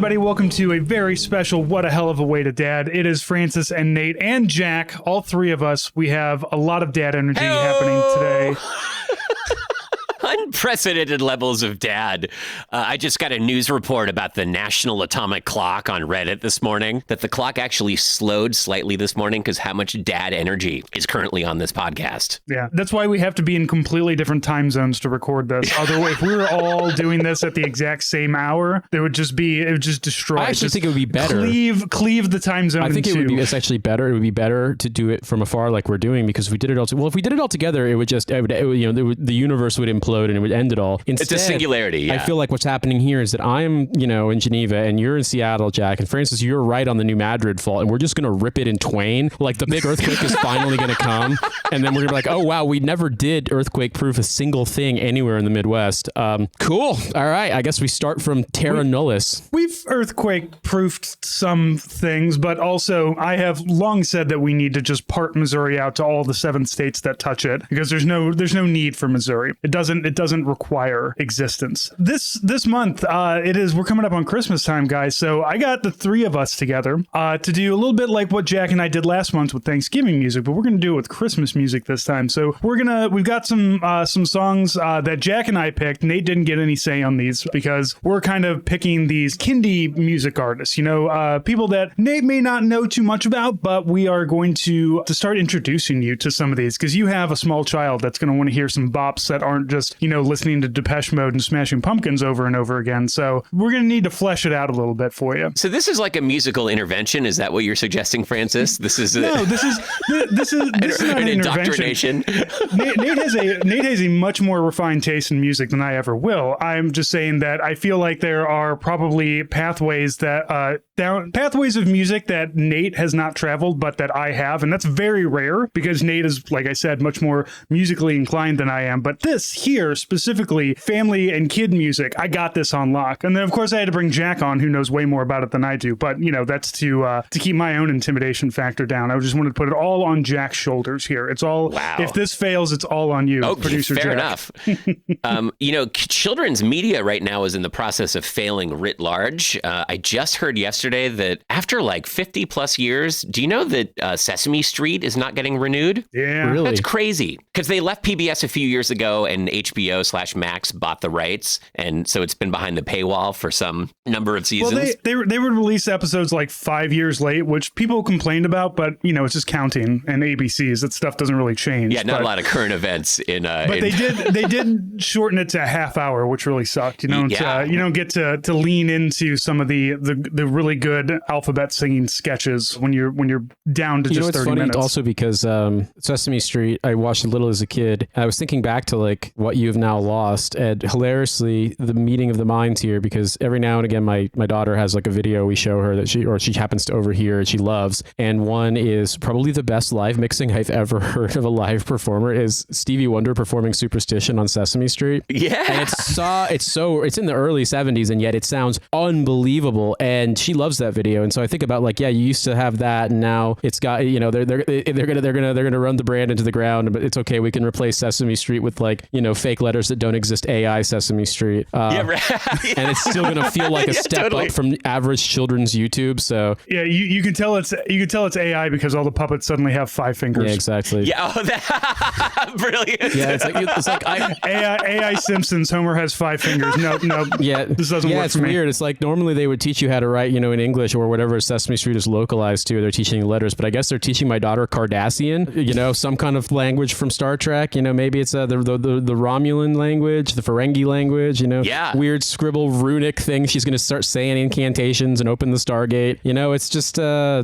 everybody. Welcome to a very special What a Hell of a Way to Dad. It is Francis and Nate and Jack, all three of us. We have a lot of dad energy happening today. Unprecedented levels of dad. I just got a news report about the National Atomic Clock on Reddit this morning, that the clock actually slowed slightly this morning because how much dad energy is currently on this podcast. Yeah, that's why we have to be in completely different time zones to record this. Otherwise, if we were all doing this at the exact same hour, it would just destroy. I actually think it would be better. Cleave the time zone. I think it's actually better. It would be better to do it from afar like we're doing, because if we did it all if we did it all together, the universe would implode and it would end it all. Instead, it's a singularity. Yeah. I feel like what's happening here is that I'm, in Geneva and you're in Seattle, Jack, and Francis, you're right on the New Madrid fault, and we're just going to rip it in twain. Like the big earthquake is finally going to come, and then we're going to be like, oh wow, we never did earthquake-proof a single thing anywhere in the Midwest. Cool. All right. I guess we start from Terra Nullis. We've earthquake-proofed some things, but also I have long said that we need to just part Missouri out to all the 7 states that touch it, because there's no need for Missouri. It doesn't require existence. This month, we're coming up on Christmas time, guys. So I got the 3 of us together to do a little bit like what Jack and I did last month with Thanksgiving music, but we're gonna do it with Christmas music this time. So we've got some songs that Jack and I picked. Nate didn't get any say on these because we're kind of picking these kindie music artists, people that Nate may not know too much about, but we are going to start introducing you to some of these, because you have a small child that's going to want to hear some bops that aren't just, listening to Depeche Mode and Smashing Pumpkins over and over again. So we're going to need to flesh it out a little bit for you. So this is like a musical intervention. Is that what you're suggesting, Francis? This is not an indoctrination. Nate has a much more refined taste in music than I ever will. I'm just saying that I feel like there are probably pathways of music that Nate has not traveled, but that I have, and that's very rare because Nate is, like I said, much more musically inclined than I am. But this here, specifically family and kid music, I got this on lock. And then of course I had to bring Jack on, who knows way more about it than I do, but that's to keep my own intimidation factor down. I just wanted to put it all on Jack's shoulders here. It's all, wow. If this fails, it's all on you, producer fair Jack. Enough. Children's media right now is in the process of failing writ large. I just heard yesterday that after like 50 plus years, do you know that Sesame Street is not getting renewed? Yeah. Really? That's crazy, because they left PBS a few years ago and HBO/Max bought the rights. And so it's been behind the paywall for some number of seasons. Well, they would release episodes like 5 years late, which people complained about, but it's just counting and ABCs. That stuff doesn't really change. Yeah, not a lot of current events in. But they did shorten it to a half hour, which really sucked. You don't get to lean into some of the really good alphabet singing sketches when you're down to just 30 minutes. Also, because Sesame Street, I watched a little as a kid. I was thinking back to like what you've now lost, and hilariously the meeting of the minds here, because every now and again my daughter has like a video we show her that she happens to overhear and she loves, and one is probably the best live mixing I've ever heard of a live performer is Stevie Wonder performing Superstition on Sesame Street. Yeah, and it's in the early 70s, and yet it sounds unbelievable, and she loves that video. And so I think about like, yeah, you used to have that, and now it's got, they're gonna run the brand into the ground, but it's okay, we can replace Sesame Street with like fake letters that don't exist, AI Sesame Street. Yeah, right. And it's still gonna feel like a step up from average children's YouTube. So yeah, you can tell it's AI because all the puppets suddenly have 5 fingers. Yeah, exactly. Yeah, brilliant. Yeah, it's like AI Simpsons. Homer has 5 fingers. No. Yeah, this doesn't work it's for me. weird. It's like normally they would teach you how to write, in English or whatever Sesame Street is localized to. They're teaching letters, but I guess they're teaching my daughter Cardassian. Some kind of language from Star Trek. Maybe it's the Romulan language, the Ferengi language. Yeah. Weird scribble runic thing. She's going to start saying incantations and open the Stargate. It's just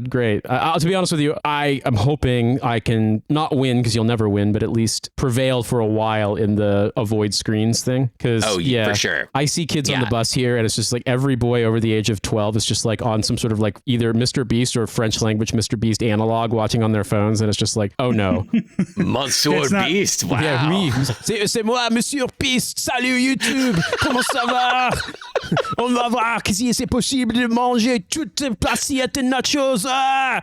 great. To be honest with you, I am hoping I can not win, because you'll never win, but at least prevail for a while in the avoid screens thing. Because for sure. I see kids on the bus here, and it's just like every boy over the age of 12 is just like on some sort of like either Mr. Beast or French language Mr. Beast analog watching on their phones, and it's just like, oh no. Monsieur Beast, wow. Yeah, oui. C'est moi, Monsieur Beast. Salut YouTube. Comment ça va? On va voir si c'est possible de manger toute l'assiette de nachos. Ah!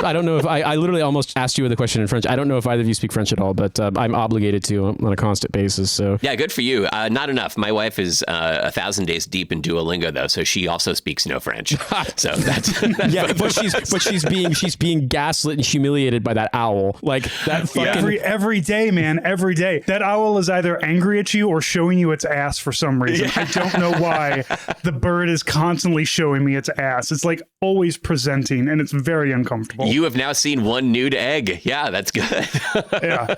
I don't know if I literally almost asked you the question in French. I don't know if either of you speak French at all, but I'm obligated to on a constant basis. So yeah, good for you. Not enough. My wife is 1,000 days deep in Duolingo, though, so she also speaks no French. So that's yeah. But she's being gaslit and humiliated by that owl. Like that fucking every day, man. Every day, that owl is either angry at you or showing you its ass for some reason. I don't know why. The bird is constantly showing me its ass. It's like always presenting, and it's very uncomfortable. You have now seen one nude egg. Yeah, that's good. Yeah,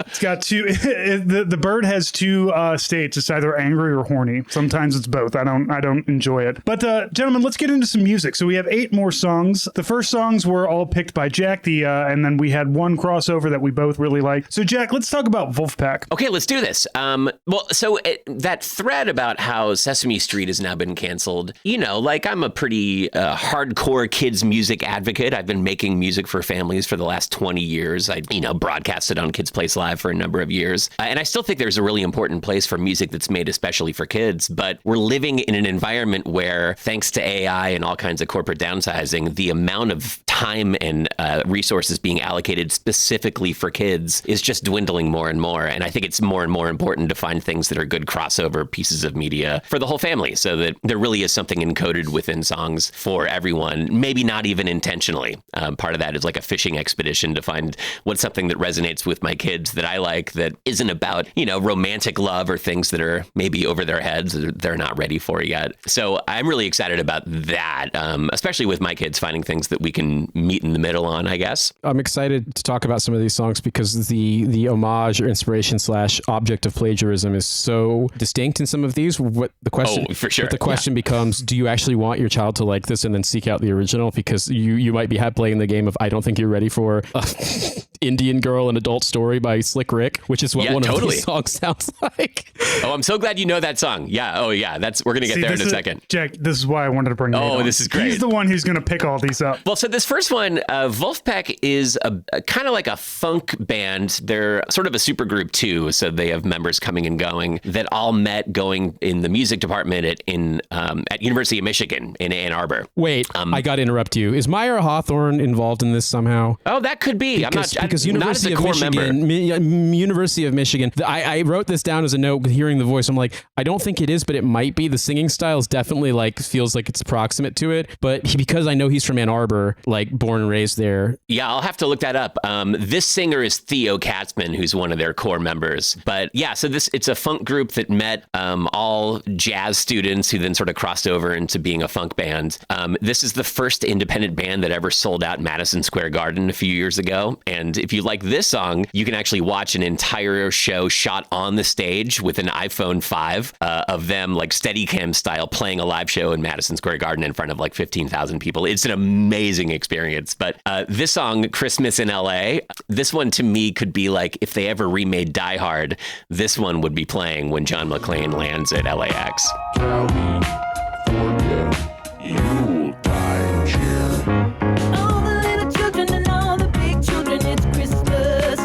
it's got two. The bird has two states. It's either angry or horny. Sometimes it's both. I don't enjoy it. But gentlemen, let's get into some music. So we have 8 more songs. The first songs were all picked by Jack. And then we had one crossover that we both really like. So Jack, let's talk about Wolfpack. Okay, let's do this. That thread about how Sesame Street has now been canceled. Like I'm a pretty hardcore kids music advocate. I've been making music for families for the last 20 years. I, broadcasted on Kids Place Live for a number of years. And I still think there's a really important place for music that's made especially for kids. But we're living in an environment where, thanks to AI and all kinds of corporate downsizing, the amount of time and resources being allocated specifically for kids is just dwindling more and more. And I think it's more and more important to find things that are good crossover pieces of media for the whole family, so that there really is something encoded within songs for everyone, maybe not even intentionally. Part of that is like a fishing expedition to find what's something that resonates with my kids that I like, that isn't about, romantic love or things that are maybe over their heads or they're not ready for yet. So I'm really excited about that, especially with my kids, finding things that we can meet in the middle on, I guess. I'm excited to talk about some of these songs because the homage or inspiration / object of plagiarism is so distinct in some of these. What the question? Oh, for sure. But the question becomes: do you actually want your child to like this and then seek out the original? Because you might be playing the game of I don't think you're ready for Indian Girl, an Adult Story by Slick Rick, which is what of these songs sounds like. Oh, I'm so glad you know that song. Yeah. Oh, yeah. We're gonna get there in a second. Jack, this is why I wanted to bring. Oh, this is great. He's the one who's gonna pick all these up. Well, so this first one, Wolfpack is a kind of like a funk band. They're sort of a super group too, so they have members coming and going that all met going in the music department at University of Michigan in Ann Arbor. Wait, I got to interrupt you. Is Meyer Hawthorne involved in this somehow? Oh, that could be. Because University of Michigan. University of Michigan. I wrote this down as a note with hearing the voice. I'm like, I don't think it is, but it might be. The singing style is definitely feels like it's approximate to it. But because I know he's from Ann Arbor, born and raised there. Yeah, I'll have to look that up. This singer is Theo Katzman, who's one of their core members. But yeah, so it's a funk group that met all jazz students who then sort of crossed over into being a funk band. This is the first independent band that ever sold out Madison Square Garden a few years ago. And if you like this song, you can actually watch an entire show shot on the stage with an iPhone 5 of them Steadicam style playing a live show in Madison Square Garden in front of 15,000 people. It's an amazing experience. But this song, Christmas in LA, this one to me could be if they ever remade Die Hard, this one would be playing when John McClane lands at LAX. California, Yuletide cheer. All the little children and all the big children, it's Christmas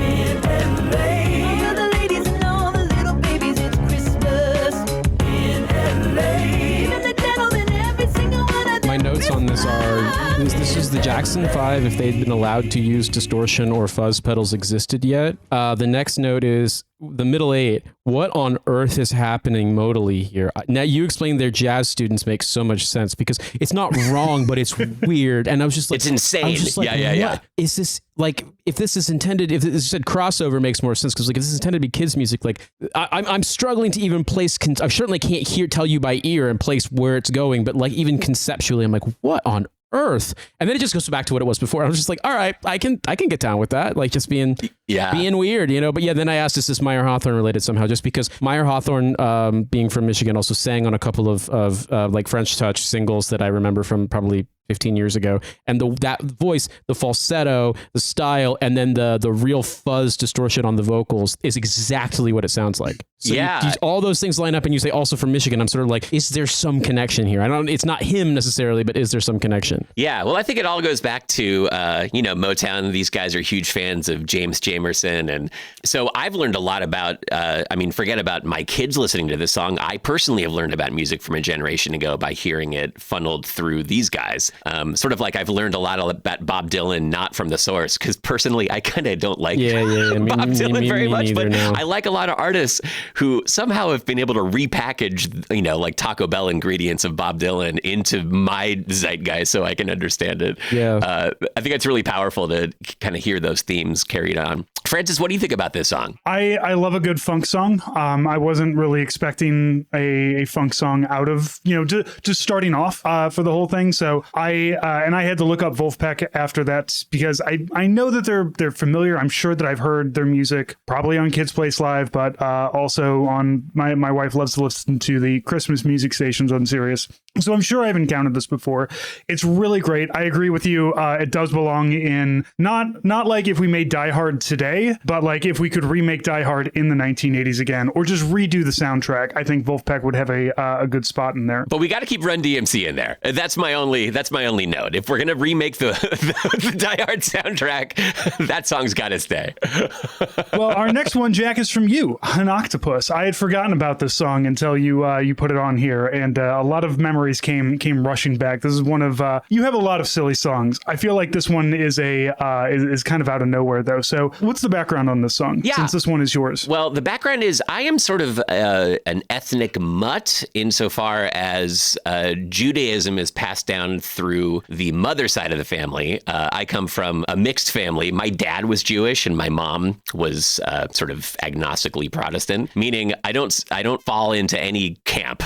in LA. All the ladies and all the little babies, it's Christmas in LA. Even the gentlemen, every single one of them. My notes on this are, this is the Jackson 5 if they'd been allowed to use distortion or fuzz pedals existed yet. The next note is the middle 8. What on earth is happening modally here? Now, you explained their jazz students makes so much sense because it's not wrong, but it's weird. And I was just it's insane. I was just Yeah. What is this? If this is intended, if this said crossover makes more sense because if this is intended to be kids music, I'm struggling to even place. I certainly can't tell you by ear and place where it's going, but even conceptually, I'm like, what on earth? And then it just goes back to what it was before. I was just all right, I can get down with that, just being weird, But yeah, then I asked, is this Meyer Hawthorne related somehow? Just because Meyer Hawthorne, being from Michigan, also sang on a couple of French Touch singles that I remember from probably 15 years ago. And that voice, the falsetto, the style, and then the real fuzz distortion on the vocals is exactly what it sounds like. So all those things line up, and you say also from Michigan. I'm sort of like, is there some connection here? It's not him necessarily, but is there some connection? Yeah, well, I think it all goes back to, Motown. These guys are huge fans of James Jamerson. And so I've learned a lot about, forget about my kids listening to this song. I personally have learned about music from a generation ago by hearing it funneled through these guys. Sort of like I've learned a lot about Bob Dylan, not from the source, because personally, I kind of don't like Bob Dylan very much. But I like a lot of artists who somehow have been able to repackage, like Taco Bell ingredients of Bob Dylan into my zeitgeist so I can understand it. Yeah. I think it's really powerful to kind of hear those themes carried on. Francis, what do you think about this song? I love a good funk song. I wasn't really expecting a funk song out of, just starting off for the whole thing. So I had to look up Wolfpack after that because I know that they're familiar. I'm sure that I've heard their music probably on Kids Place Live, but also on my wife loves to listen to the Christmas music stations on Sirius. So I'm sure I've encountered this before. It's really great. I agree with you. It does belong in not like if we made Die Hard today, but like if we could remake Die Hard in the 1980s again, or just redo the soundtrack. I think Wolfpack would have a good spot in there. But we got to keep Run DMC in there. That's my only note. If we're gonna remake the Die Hard soundtrack, that song's got to stay. Well, our next one, Jack, is from you, An Octopus. I had forgotten about this song until you put it on here, and a lot of memories came rushing back. This is one of you have a lot of silly songs. I feel like this one is is kind of out of nowhere though. So what's the background on this song? Yeah. Since this one is yours. Well, the background is I am sort of an ethnic mutt insofar as Judaism is passed down through the mother side of the family. I come from a mixed family. My dad was Jewish and my mom was sort of agnostically Protestant, meaning I don't fall into any camp.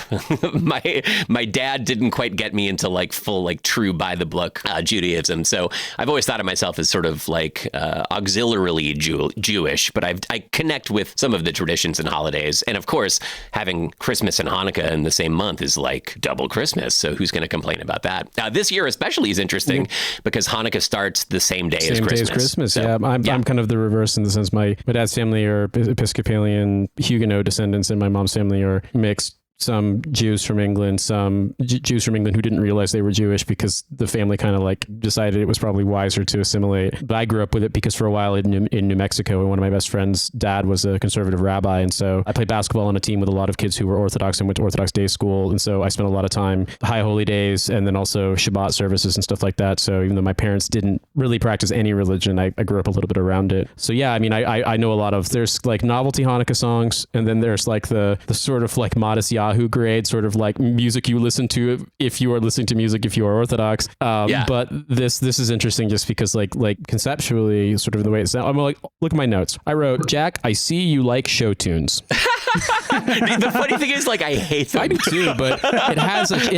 My dad didn't quite get me into like full, like true by the book Judaism. So I've always thought of myself as sort of like auxiliarily Jewish, but I connect with some of the traditions and holidays. And of course, having Christmas and Hanukkah in the same month is like double Christmas. So who's going to complain about that? This year especially is interesting because Hanukkah starts the same day as Christmas. So, I'm kind of the reverse in the sense my dad's family are Episcopalian Huguenot descendants and my mom's family are mixed. Some Jews from England, some Jews from England who didn't realize they were Jewish because the family kind of like decided it was probably wiser to assimilate. But I grew up with it because for a while in New Mexico, one of my best friends' dad was a conservative rabbi. And so I played basketball on a team with a lot of kids who were Orthodox and went to Orthodox day school. And so I spent a lot of time high holy days and then also Shabbat services and stuff like that. So even though my parents didn't really practice any religion, I grew up a little bit around it. So yeah, I mean, I know a lot of, there's like novelty Hanukkah songs and then there's like the sort of like modest Yahoo grade, sort of like music you listen to if you are listening to music if you are Orthodox. But this is interesting just because like conceptually, sort of the way it sounds. I'm like, look at my notes. I wrote, Jack, I see you like show tunes. The funny thing is, like, I hate them. I do too, but it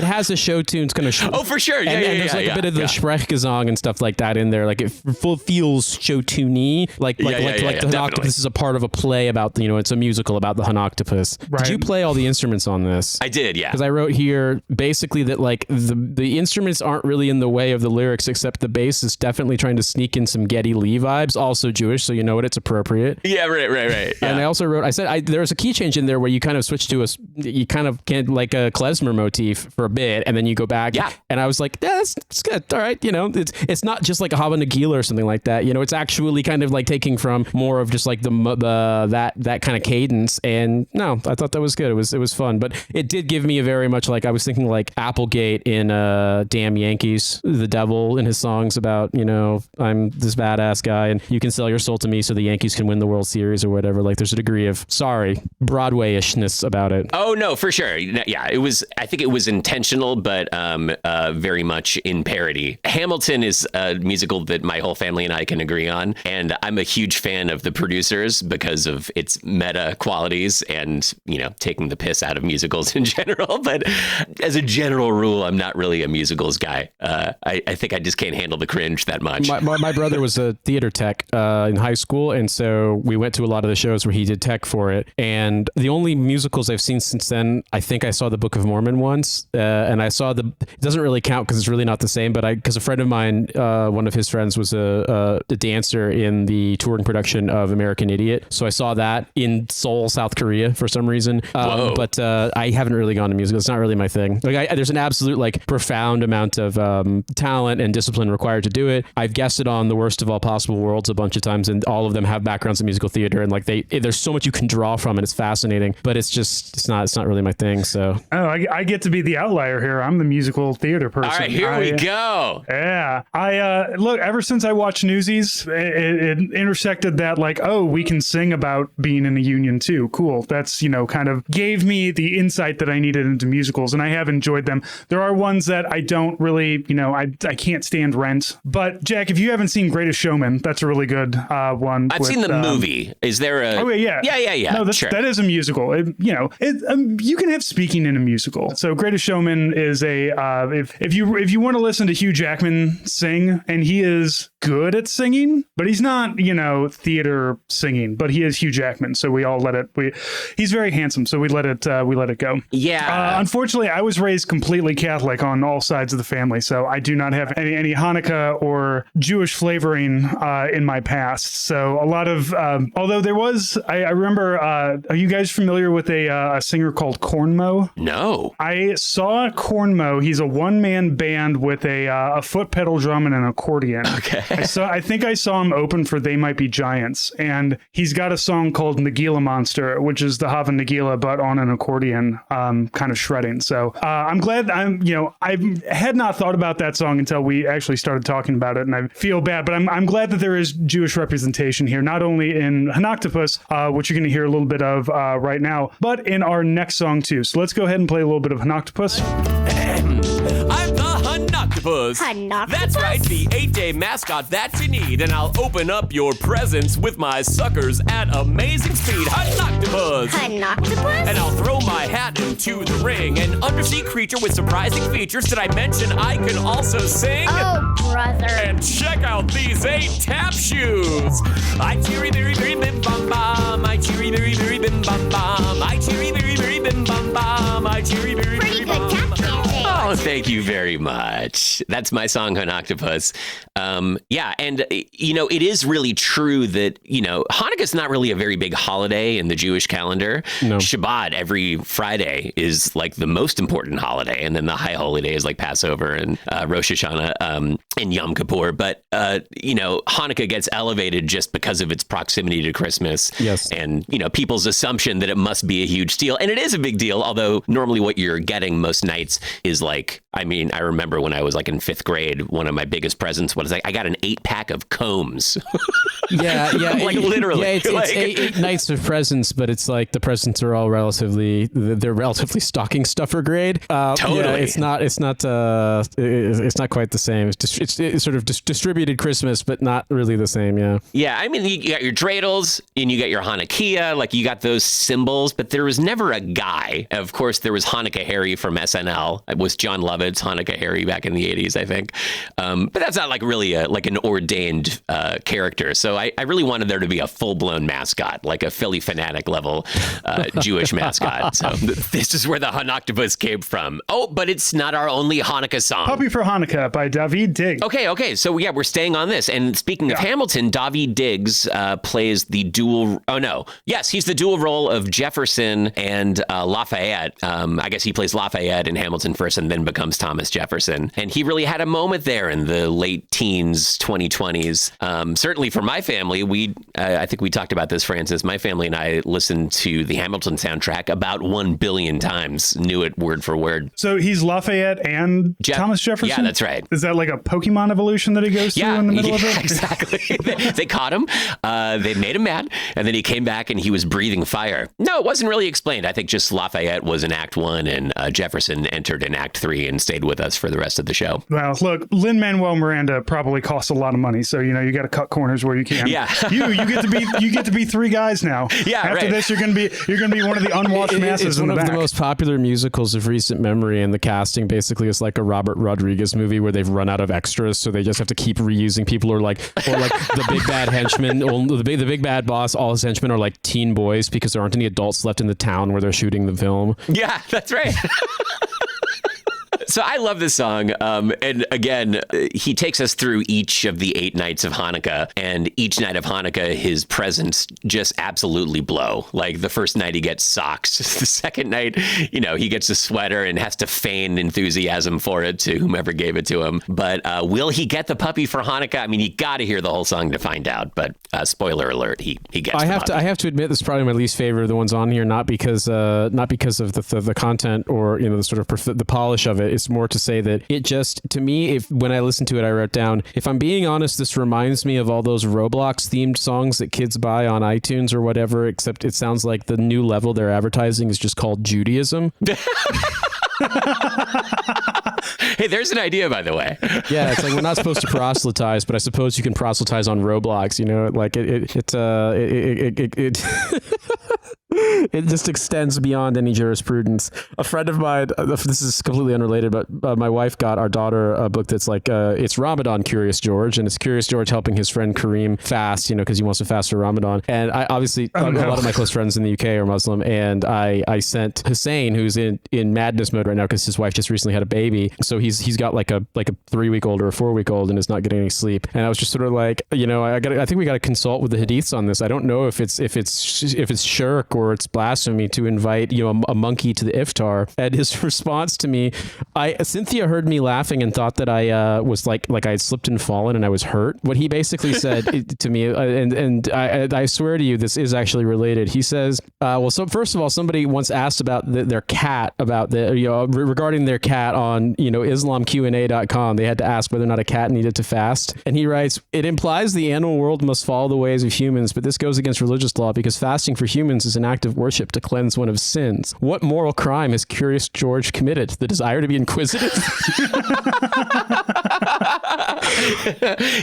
has a show tunes kind of. Oh, for sure. And there's like a bit of the Sprechgesang and stuff like that in there. Like it feels show tuney. Like the Hanoctopus is a part of a play about it's a musical about the Hanoctopus. Right. Did you play all the instruments on this? I did, yeah. Because I wrote here basically that like the instruments aren't really in the way of the lyrics, except the bass is definitely trying to sneak in some Geddy Lee vibes. Also Jewish, so you know what, it's appropriate. Yeah, right. Yeah. And I also wrote, I said there's a key change in there where you kind of switch to you kind of get like a klezmer motif for a bit, and then you go back. Yeah. And I was like, yeah, it's good. All right, it's not just like a Hava Nagila or something like that. It's actually kind of like taking from more of just like that kind of cadence. And no, I thought that was good. It was fun, but it did give me a very much like I was thinking like Applegate in Damn Yankees, the devil in his songs about I'm this badass guy and you can sell your soul to me so the Yankees can win the World Series or whatever. Like there's a degree of Broadway-ishness about it. Oh no, for sure. Yeah, I think it was intentional, but very much in parody. Hamilton is a musical that my whole family and I can agree on, and I'm a huge fan of the producers because of its meta qualities and taking the piss out of music musicals in general, but as a general rule, I'm not really a musicals guy. I think I just can't handle the cringe that much. My brother was a theater tech in high school, and so we went to a lot of the shows where he did tech for it. And the only musicals I've seen since then, I think I saw the Book of Mormon once, and I saw it doesn't really count because it's really not the same, but because a friend of mine, one of his friends was a dancer in the touring production of American Idiot. So I saw that in Seoul, South Korea for some reason. But I haven't really gone to musicals. It's not really my thing. Like there's an absolute like profound amount of talent and discipline required to do it. I've guessed it on The Worst of All Possible Worlds a bunch of times, and all of them have backgrounds in musical theater, and like there's so much you can draw from, and it's fascinating. But it's not really my thing. So I get to be the outlier here. I'm the musical theater person. All right, here we go. Yeah, I look. Ever since I watched Newsies, it intersected that like, oh, we can sing about being in a union too. Cool. That's kind of gave me the insight that I needed into musicals, and I have enjoyed them. There are ones that I don't really, I can't stand Rent. But Jack, if you haven't seen Greatest Showman, that's a really good one. I've seen the movie. Is there a? Oh yeah. No, sure. That is a musical. You can have speaking in a musical. So Greatest Showman is a if you want to listen to Hugh Jackman sing, and he is good at singing, but he's not theater singing, but he is Hugh Jackman. So we all let it. He's very handsome, so we let it go. Yeah. Unfortunately, I was raised completely Catholic on all sides of the family, so I do not have any Hanukkah or Jewish flavoring in my past. So a lot of although there was, I remember. Are you guys familiar with a singer called Cornmo? No. I saw Cornmo. He's a one-man band with a foot pedal drum and an accordion. Okay. I think I saw him open for They Might Be Giants, and he's got a song called Nagila Monster, which is the Hava Nagila, but on an accordion, kind of shredding. So I'm glad I had not thought about that song until we actually started talking about it, and I feel bad, but I'm glad that there is Jewish representation here, not only in Hanoctopus, which you're going to hear a little bit of right now, but in our next song too. So let's go ahead and play a little bit of Hanoctopus. I'm the Hanoctopus. Hanoctopus? That's right, the 8-day mascot that you need. And I'll open up your presents with my suckers at amazing speed. Hanoctopus. Hanoctopus? And I'll throw my hat into the ring. An undersea creature with surprising features. Did I mention I can also sing? Oh, brother. And check out these 8 tap shoes. I cheery berry berry bim bum bum. I cheery berry berry bim bum bum. I cheery berry berry bim bum bum. I cheery berry Pretty berry good bum tap dancing. Oh, thank you very much. That's my song, Hanoctopus. Yeah, and it is really true that Hanukkah's not really a very big holiday in the Jewish calendar. No. Shabbat every Friday is like the most important holiday, and then the high holy days like Passover and Rosh Hashanah and Yom Kippur. But Hanukkah gets elevated just because of its proximity to Christmas. Yes. And people's assumption that it must be a huge deal, and it is a big deal. Although normally what you're getting most nights is like, I remember when I was like in 5th grade, one of my biggest presents was like I got an 8-pack of combs. Yeah. Like literally. Yeah, it's like, 8 nights of presents, but it's like the presents are all relatively stocking stuffer grade. Totally. Yeah, it's not quite the same. It's sort of distributed Christmas, but not really the same. Yeah. Yeah, you got your dreidels and you got your Hanukkah, like you got those symbols, but there was never a guy. Of course, there was Hanukkah Harry from SNL. It was John Lovett's Hanukkah Harry back in the 80s, I think. But that's not like really an ordained character. So I really wanted there to be a full-blown mascot, like a Philly Fanatic level Jewish mascot. So this is where the Hanoctopus came from. Oh, but it's not our only Hanukkah song. Puppy for Hanukkah by David Diggs. Okay. So yeah, we're staying on this. And speaking of Hamilton, David Diggs plays the dual. Oh no, yes, he's the dual role of Jefferson and Lafayette. I guess he plays Lafayette in Hamilton first, and then becomes Thomas Jefferson. And he really had a moment there in the late teens, 2020s. Certainly for my family, I think we talked about this, Francis. My family and I listened to the Hamilton soundtrack about 1 billion times. Knew it word for word. So he's Lafayette and Thomas Jefferson? Yeah, that's right. Is that like a Pokemon evolution that he goes through in the middle of it? Exactly. They caught him. They made him mad. And then he came back and he was breathing fire. No, it wasn't really explained. I think just Lafayette was in Act 1 and Jefferson entered in Act 3 and stayed with us for the rest of the show. Well, look, Lin-Manuel Miranda probably costs a lot of money, so you got to cut corners where you can. Yeah. you get to be three guys now. Yeah, After right. this, you're gonna be one of the unwashed masses It's in one the of back. the most popular musicals of recent memory, and the casting basically is like a Robert Rodriguez movie where they've run out of extras, so they just have to keep reusing people, or like the big bad henchman, or the big bad boss. All his henchmen are like teen boys because there aren't any adults left in the town where they're shooting the film. Yeah, that's right. So I love this song. And again, he takes us through each of the 8 nights of Hanukkah, and each night of Hanukkah, his presents just absolutely blow. Like the first night he gets socks. The second night, he gets a sweater and has to feign enthusiasm for it to whomever gave it to him. But will he get the puppy for Hanukkah? I mean, you got to hear the whole song to find out. But spoiler alert, he gets the puppy. I have to admit, this is probably my least favorite of the ones on here, not because of the content or the sort of the polish of it. It's more to say that it just, to me, when I listened to it, I wrote down, if I'm being honest, this reminds me of all those Roblox themed songs that kids buy on iTunes or whatever, except it sounds like the new level they're advertising is just called Judaism. Hey, there's an idea, by the way. Yeah, it's like we're not supposed to proselytize, but I suppose you can proselytize on Roblox. Like it it just extends beyond any jurisprudence. A friend of mine, this is completely unrelated, but my wife got our daughter a book that's like it's Ramadan Curious George, and it's Curious George helping his friend Kareem fast, because he wants to fast for Ramadan. And I obviously a lot of my close friends in the UK are Muslim, and I sent Hussein, who's in madness mode right now because his wife just recently had a baby, so he's got like a 3-week-old or a 4-week-old and is not getting any sleep. And I was just sort of like, I think we got to consult with the hadiths on this. I don't know if it's shirk or it's blasphemy to invite a monkey to the iftar. And his response to me, Cynthia heard me laughing and thought that I was like I had slipped and fallen and I was hurt. What he basically said to me, and I swear to you, this is actually related. He says, so first of all, somebody once asked about their cat, regarding their cat on IslamQA.com. They had to ask whether or not a cat needed to fast, and he writes, it implies the animal world must follow the ways of humans, but this goes against religious law because fasting for humans is an act of worship to cleanse one of sins. What moral crime has Curious George committed? The desire to be inquisitive?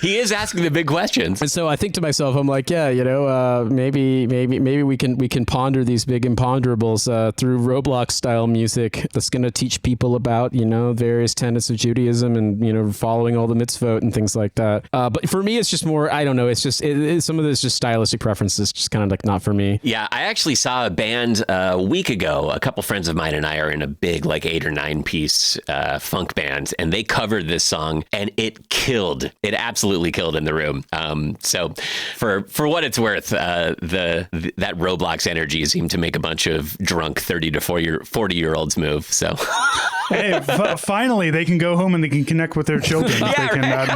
He is asking the big questions. And so I think to myself, I'm like, maybe we can ponder these big imponderables through Roblox style music that's going to teach people about various tenets of Judaism and following all the mitzvot and things like that. But for me, it's just more, I don't know. It's just some of this just stylistic preferences, just kind of like not for me. Yeah, I actually saw a band a week ago. A couple friends of mine and I are in a big 8 or 9 piece funk band, and they covered this song, and it killed. It absolutely killed in the room. So for what it's worth, that Roblox energy seemed to make a bunch of drunk 30 to 40-year-olds move. So. Hey, finally, they can go home and they can connect with their children. Yeah, they can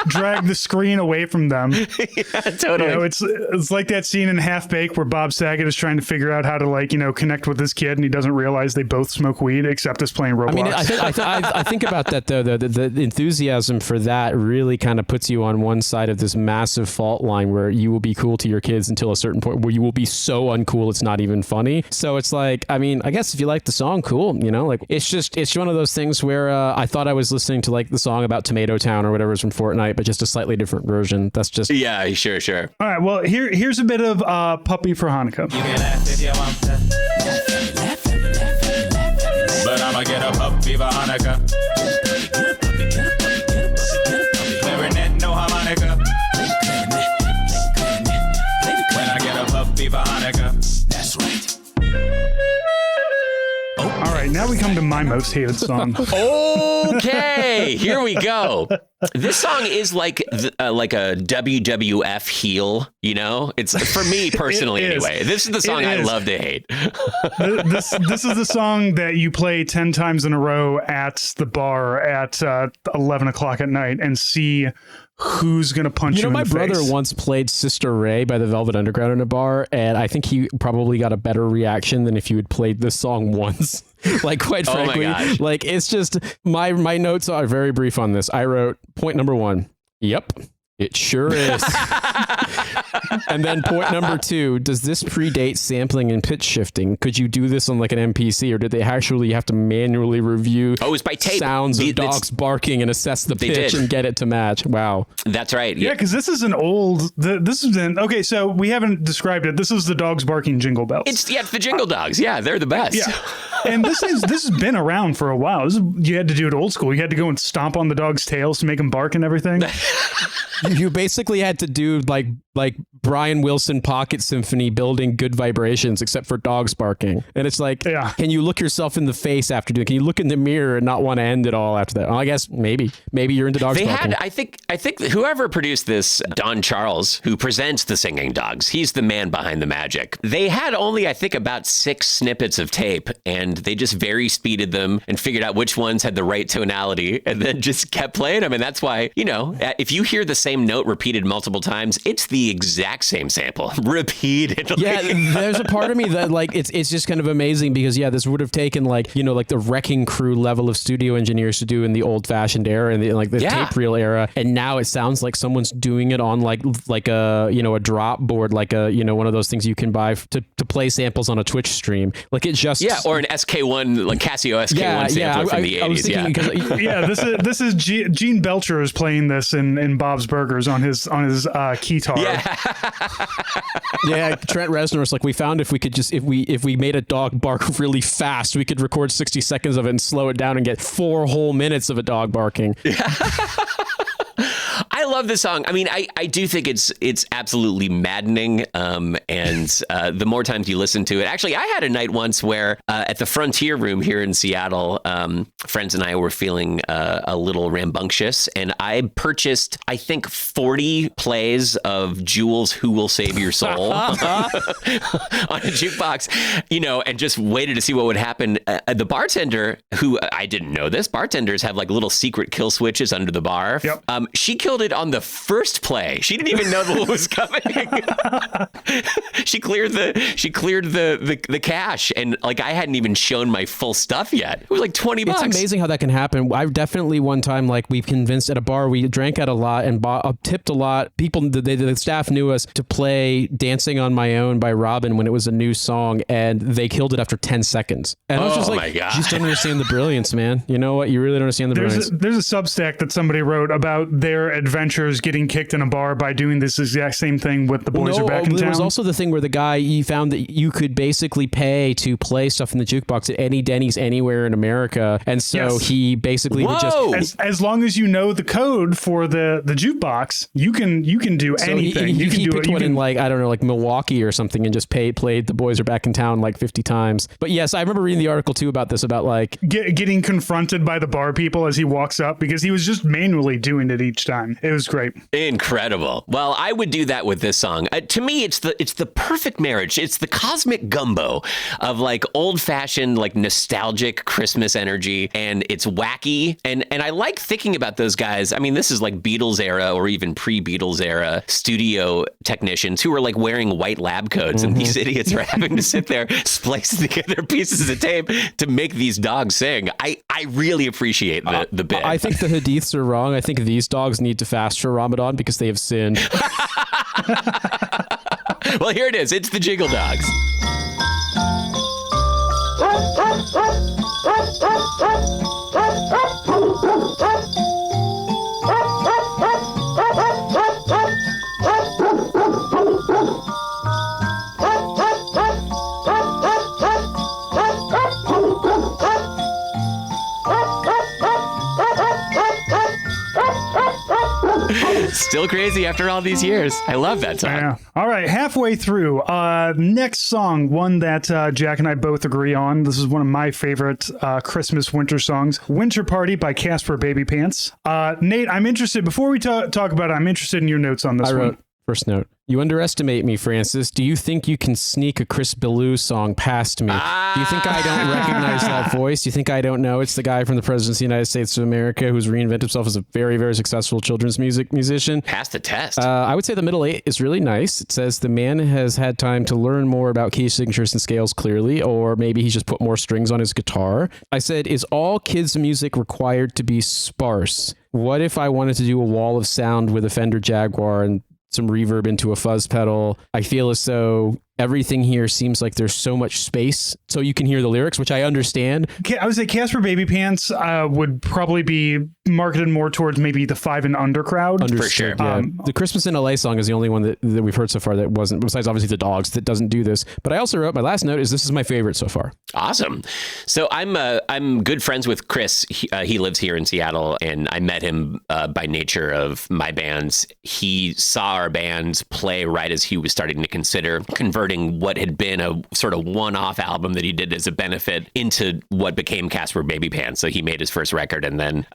drag the screen away from them. Yeah, totally. It's like that scene in Half Baked where Bob Saget is trying to figure out how to connect with this kid, and he doesn't realize they both smoke weed except is playing Roblox. I mean, I think about that though. The enthusiasm for that really kind of puts you on one side of this massive fault line where you will be cool to your kids until a certain point where you will be so uncool it's not even funny. So it's like, I mean, I guess if you like the song, cool. It's one of those things where I thought I was listening to the song about Tomato Town or whatever is from Fortnite, but just a slightly different version. That's just yeah, sure. All right, well, here's a bit of Puppy for Hanukkah. You can laugh if you want to. But I'ma get a puppy for Hanukkah. Clarinet, no harmonica. When I get a puppy for Hanukkah. That's right. All right, now we come to my most hated song. Okay, here we go. This song is like a WWF heel, It's for me personally anyway. This is the song I love to hate. This is the song that you play 10 times in a row at the bar at 11 o'clock at night and see who's going to punch you in the face. My brother once played Sister Ray by the Velvet Underground in a bar, and I think he probably got a better reaction than if you had played this song once. Quite frankly, it's just my notes are very brief on this. I wrote point number 1. Yep. It sure is. And then point number 2, does this predate sampling and pitch shifting? Could you do this on like an MPC, or did they actually have to manually review Oh, it was by tape. sounds of dogs barking and assess the pitch and get it to match? Wow. That's right. Yeah, because this is an old. This is an okay. So we haven't described it. This is the dogs barking jingle bells. It's the Jingle Dogs. Yeah, they're the best. Yeah, and this has been around for a while. You had to do it old school. You had to go and stomp on the dog's tails to make them bark and everything. You basically had to do like Brian Wilson Pocket Symphony building good vibrations, except for dogs barking. And it's like, can you look yourself in the face after doing it? Can you look in the mirror and not want to end it all after that? Well, I guess maybe you're into dogs barking. I think whoever produced this, Don Charles, who presents the Singing Dogs, he's the man behind the magic. They had only, I think, about 6 snippets of tape, and they just very speeded them and figured out which ones had the right tonality, and then just kept playing them. And that's why, if you hear the same note repeated multiple times, it's the exact same sample repeatedly. Yeah, there's a part of me that like it's just kind of amazing because this would have taken like the Wrecking Crew level of studio engineers to do in the old fashioned era and the tape reel era, and now it sounds like someone's doing it on like a a drop board, like a one of those things you can buy to play samples on a Twitch stream. Like it just or an SK1 like Casio SK1 sampler from the 80s. This is Gene Belcher is playing this in Bob's Burgers on his keytar. Yeah, Trent Reznor was like, we found if we made a dog bark really fast, we could record 60 seconds of it and slow it down and get 4 whole minutes of a dog barking. I love this song. I mean, I do think it's absolutely maddening. And the more times you listen to it, actually, I had a night once where at the Frontier Room here in Seattle, friends and I were feeling a little rambunctious, and I purchased, I think, 40 plays of Jewel's "Who Will Save Your Soul" on a jukebox, and just waited to see what would happen. The bartender, who I didn't know this, bartenders have like little secret kill switches under the bar. Yep. She killed it on the first play. She didn't even know what was coming. She cleared the cache, and like I hadn't even shown my full stuff yet. It was like $20. It's amazing how that can happen. I definitely one time we convinced at a bar, we drank out a lot and tipped a lot. People, the staff knew us to play "Dancing on My Own" by Robin when it was a new song, and they killed it after 10 seconds. And I was just like, my God. You just don't understand the brilliance, man. You know what? You really don't understand the brilliance. There's a Substack that somebody wrote about their adventures getting kicked in a bar by doing this exact same thing with The Boys Are Back in Town. There was also the thing where the guy, you found that you could basically pay to play stuff in the jukebox at any Denny's anywhere in America. And so he basically would just... As long as you know the code for the jukebox, you can do anything. He picked one in like Milwaukee or something and just played The Boys Are Back in Town like 50 times. But yes, I remember reading the article too about this, about like... Getting confronted by the bar people as he walks up because he was just manually doing it each time. It was great. Incredible. Well, I would do that with this song. To me, it's the perfect marriage. It's the cosmic gumbo of like old fashioned, like nostalgic Christmas energy, and it's wacky. And I like thinking about those guys. I mean, this is like Beatles era or even pre-Beatles era studio technicians who are like wearing white lab coats, and these idiots are having to sit there splicing together pieces of tape to make these dogs sing. I really appreciate the bit. I think the Hadiths are wrong. I think these dogs need to fast for Ramadan because they have sinned. Well, here it is. It's the Jingle Dogs. Still crazy after all these years. I love that song. Yeah. All right, halfway through. Next song, one that Jack and I both agree on. This is one of my favorite Christmas winter songs. "Winter Party" by Casper Baby Pants. Nate, I'm interested, before we talk about it, I'm interested in your notes on this one. First note. You underestimate me, Francis. Do you think you can sneak a Chris Ballou song past me? Do you think I don't recognize that voice? Do you think I don't know it's the guy from the Presidency of the United States of America who's reinvented himself as a very, very successful children's musician? Passed the test. I would say the middle eight is really nice. It says the man has had time to learn more about key signatures and scales clearly, or maybe he's just put more strings on his guitar. I said, is all kids' music required to be sparse? What if I wanted to do a wall of sound with a Fender Jaguar and some reverb into a fuzz pedal. I feel as though everything here seems like there's so much space so you can hear the lyrics, which I understand. I would say Casper Baby Pants would probably be marketed more towards maybe the 5 and under crowd. Understood, For sure. yeah. The Christmas in LA song is the only one that we've heard so far that wasn't, besides obviously the Dogs, that doesn't do this. But I also wrote, my last note is this is my favorite so far. Awesome. So I'm good friends with Chris. He lives here in Seattle, and I met him by nature of my bands. He saw our bands play right as he was starting to consider converting what had been a sort of one-off album that he did as a benefit into what became Casper Baby Pants. So he made his first record, and then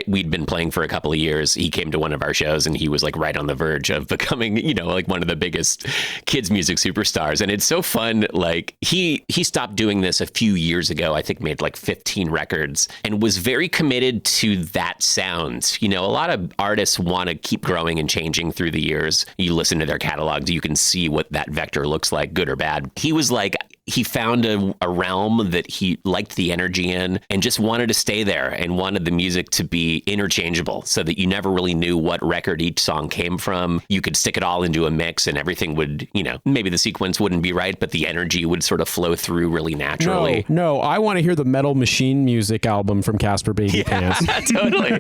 we'd been playing for a couple of years. He came to one of our shows, and he was like right on the verge of becoming, like one of the biggest kids music superstars. And it's so fun. Like he stopped doing this a few years ago, I think made like 15 records, and was very committed to that sound. A lot of artists want to keep growing and changing through the years. You listen to their catalogs, you can see what that vector looks like, good or bad. He was like, he found a realm that he liked the energy in and just wanted to stay there and wanted the music to be interchangeable so that you never really knew what record each song came from. You could stick it all into a mix and everything would, maybe the sequence wouldn't be right, but the energy would sort of flow through really naturally. No, I want to hear the Metal Machine Music album from Casper Baby Pants. Totally.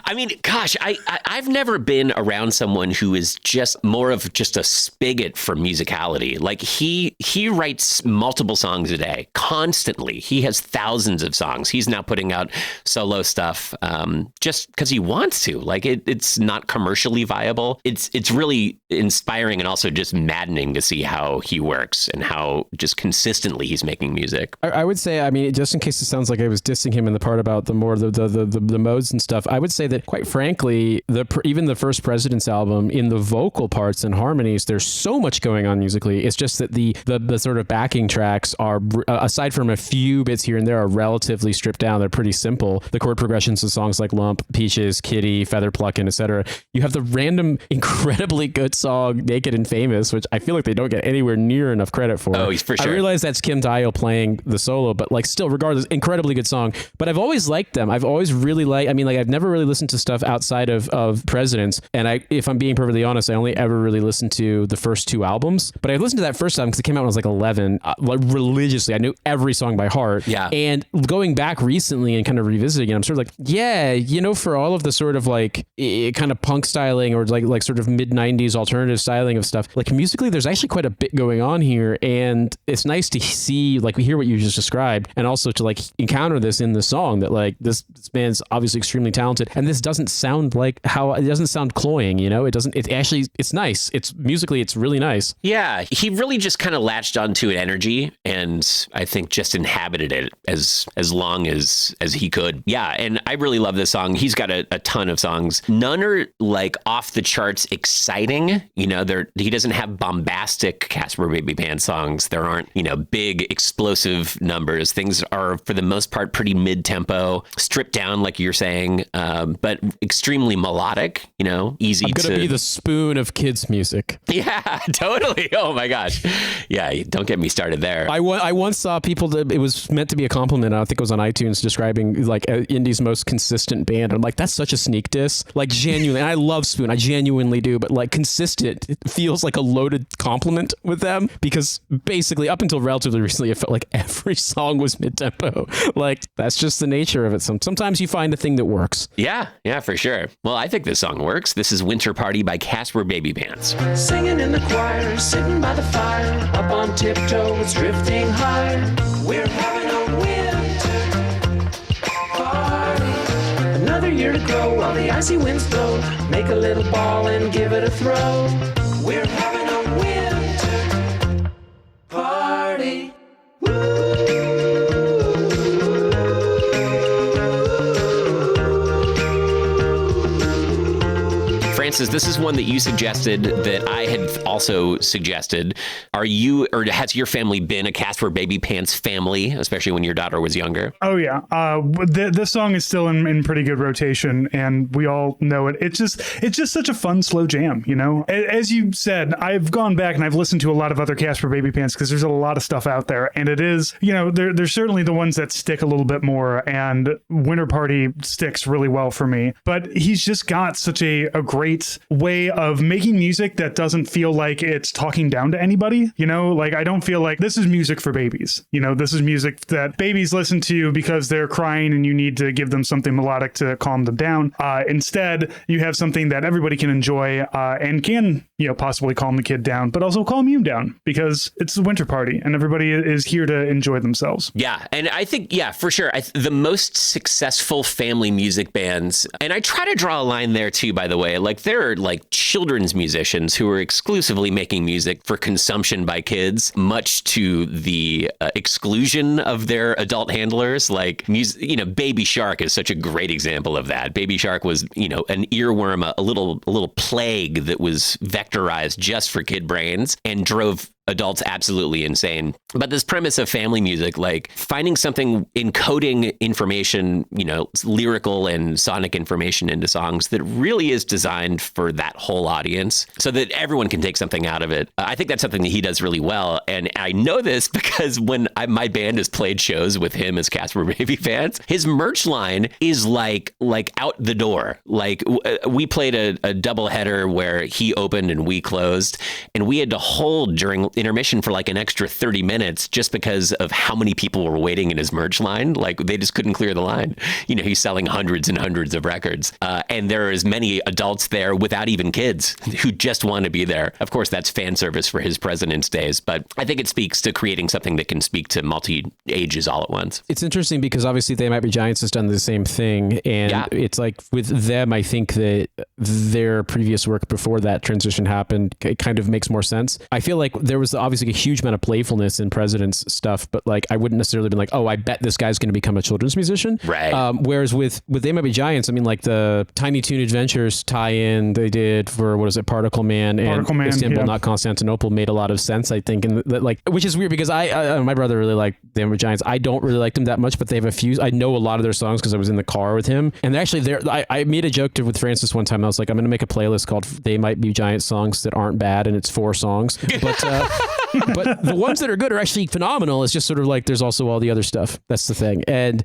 I mean, gosh, I've never been around someone who is just more of just a spigot for musicality. Like he writes multiple songs a day, constantly. He has thousands of songs. He's now putting out solo stuff just because he wants to. Like it's not commercially viable. It's really inspiring and also just maddening to see how he works and how just consistently he's making music. I would say, I mean, just in case it sounds like I was dissing him in the part about the modes and stuff, I would say that quite frankly, even the first President's album, in the vocal parts and harmonies, there's so much going on musically. It's just that the sort of backing tracks are, aside from a few bits here and there, are relatively stripped down. They're pretty simple. The chord progressions of songs like Lump, Peaches, Kitty, Feather Pluckin', etc. You have the random, incredibly good song Naked and Famous, which I feel like they don't get anywhere near enough credit for. Oh, for sure. I realize that's Kim Dial playing the solo, but like still, regardless, incredibly good song. But I've always liked them. I've always really liked, I've never really listened to stuff outside of Presidents. And if I'm being perfectly honest, I only ever really listened to the first 2 albums. But I listened to that first album because it came out when I was like 11, religiously. I knew every song by heart. Yeah. And going back recently and kind of revisiting it, I'm sort of like, yeah, for all of the sort of like kind of punk styling or like sort of mid 90s alternative styling of stuff, like musically, there's actually quite a bit going on here. And it's nice to see, like we hear what you just described, and also to like encounter this in the song that like this band's obviously extremely talented. And this doesn't sound like it doesn't sound cloying, it's nice. It's musically, it's really nice. Yeah. He really just kind of latched onto an energy and I think just inhabited it as long as he could. Yeah. And I really love this song. He's got a ton of songs. None are like off the charts exciting. He doesn't have bombastic Casper Baby Pants songs. There aren't, big explosive numbers. Things are for the most part pretty mid-tempo, stripped down like you're saying, but extremely melodic, easy I'm to be the Spoon of kids music. Yeah, totally. Oh my gosh. Yeah, don't get me started there. I once saw people that it was meant to be a compliment. I think it was on iTunes describing like indie's most consistent band. I'm like, that's such a sneak diss. Like genuinely, and I love Spoon. I genuinely do, but like consistent, it feels like a loaded compliment with them because basically up until relatively recently, it felt like every song was mid-tempo. Like that's just the nature of it. Sometimes you find a thing that works. Yeah, for sure. Well, I think this song works. This is Winter Party by Casper Baby Pants. Singing in the choir, sitting by the fire, up on tiptoe, it's drifting higher. We're having a winter party. Another year to grow while the icy winds blow. Make a little ball and give it a throw. We're having a winter party. Francis, this is one that you suggested that I had also suggested. Are you, or has your family been a Casper Baby Pants family, especially when your daughter was younger? Oh yeah, this song is still in pretty good rotation, and we all know it. It's just such a fun slow jam, you know. As you said, I've gone back and I've listened to a lot of other Casper Baby Pants because there's a lot of stuff out there, and it is, you know, there's certainly the ones that stick a little bit more, and Winter Party sticks really well for me. But he's just got such a great way of making music that doesn't feel like it's talking down to anybody, you know. Like, I don't feel like this is music for babies, you know. This is music that babies listen to because they're crying and you need to give them something melodic to calm them down. Instead, you have something that everybody can enjoy and can, you know, possibly calm the kid down, but also calm you down because it's the Winter Party and everybody is here to enjoy themselves. Yeah. And I think, yeah, for sure. The most successful family music bands, and I try to draw a line there too, by the way, like there are like children's musicians who are exclusively making music for consumption by kids, much to the exclusion of their adult handlers. Like, you know, Baby Shark is such a great example of that. Baby Shark was, you know, an earworm, a little plague that was vectorized just for kid brains and drove adults absolutely insane. But this premise of family music, like finding something, encoding information, you know, lyrical and sonic information into songs that really is designed for that whole audience so that everyone can take something out of it. I think that's something that he does really well. And I know this because when my band has played shows with him as Casper Baby fans, his merch line is like out the door. Like we played a double header where he opened and we closed, and we had to hold during intermission for like an extra 30 minutes just because of how many people were waiting in his merch line. Like, they just couldn't clear the line. You know, he's selling hundreds and hundreds of records. And there are as many adults there without even kids who just want to be there. Of course, that's fan service for his President's Days, but I think it speaks to creating something that can speak to multi-ages all at once. It's interesting because obviously They Might Be Giants has done the same thing. And it's like with them, I think that their previous work before that transition happened, it kind of makes more sense. I feel like there was obviously a huge amount of playfulness in President's stuff, but like I wouldn't necessarily been like, oh, I bet this guy's going to become a children's musician. Right. Whereas with They Might Be Giants, I mean, like the Tiny Toon Adventures tie-in they did for, what is it, Particle Man and Istanbul, Not Constantinople, made a lot of sense, I think. And like, which is weird because my brother really liked They Might Be Giants. I don't really like them that much, but they have a few. I know a lot of their songs because I was in the car with him. And actually, I made a joke with Francis one time. I was like, I'm going to make a playlist called They Might Be Giant songs that aren't bad, and it's 4 songs. But but the ones that are good are actually phenomenal. It's just sort of like there's also all the other stuff. That's the thing.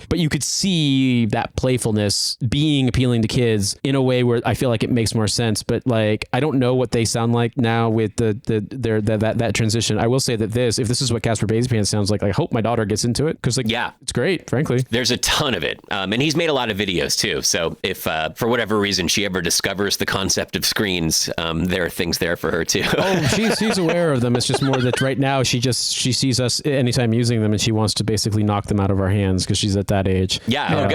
But you could see that playfulness being appealing to kids in a way where I feel like it makes more sense. But like, I don't know what they sound like now with that transition. I will say that if this is what Casper Baby Pants sounds like, I hope my daughter gets into it because it's great, frankly. There's a ton of it. And he's made a lot of videos too. So if for whatever reason she ever discovers the concept of screens, there are things there for her too. Oh, she's aware of them. It's just more that right now she sees us anytime using them and she wants to basically knock them out of our hands because she's at that age. Yeah.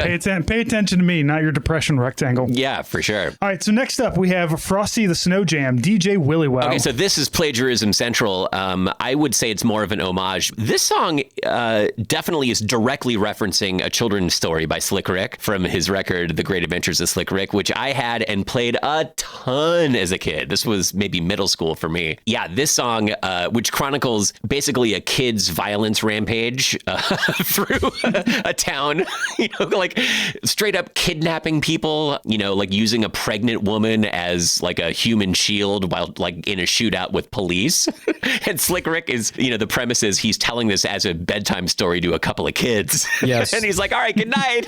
Pay attention to me, not your depression rectangle. Yeah, for sure. All right. So next up we have Frosty the Snow Jam, DJ Willy Wow. Okay, so this is Plagiarism Central. I would say it's more of an homage. This song definitely is directly referencing a children's story by Slick Rick from his record, The Great Adventures of Slick Rick, which I had and played a ton as a kid. This was maybe middle school for me. Yeah, this song, which chronicles basically a kid's violence rampage through a town, you know, like straight up kidnapping people, you know, like using a pregnant woman as like a human shield while like in a shootout with police. And Slick Rick is, you know, the premise is he's telling this as a bedtime story to a couple of kids. Yes. And he's like, all right, good night.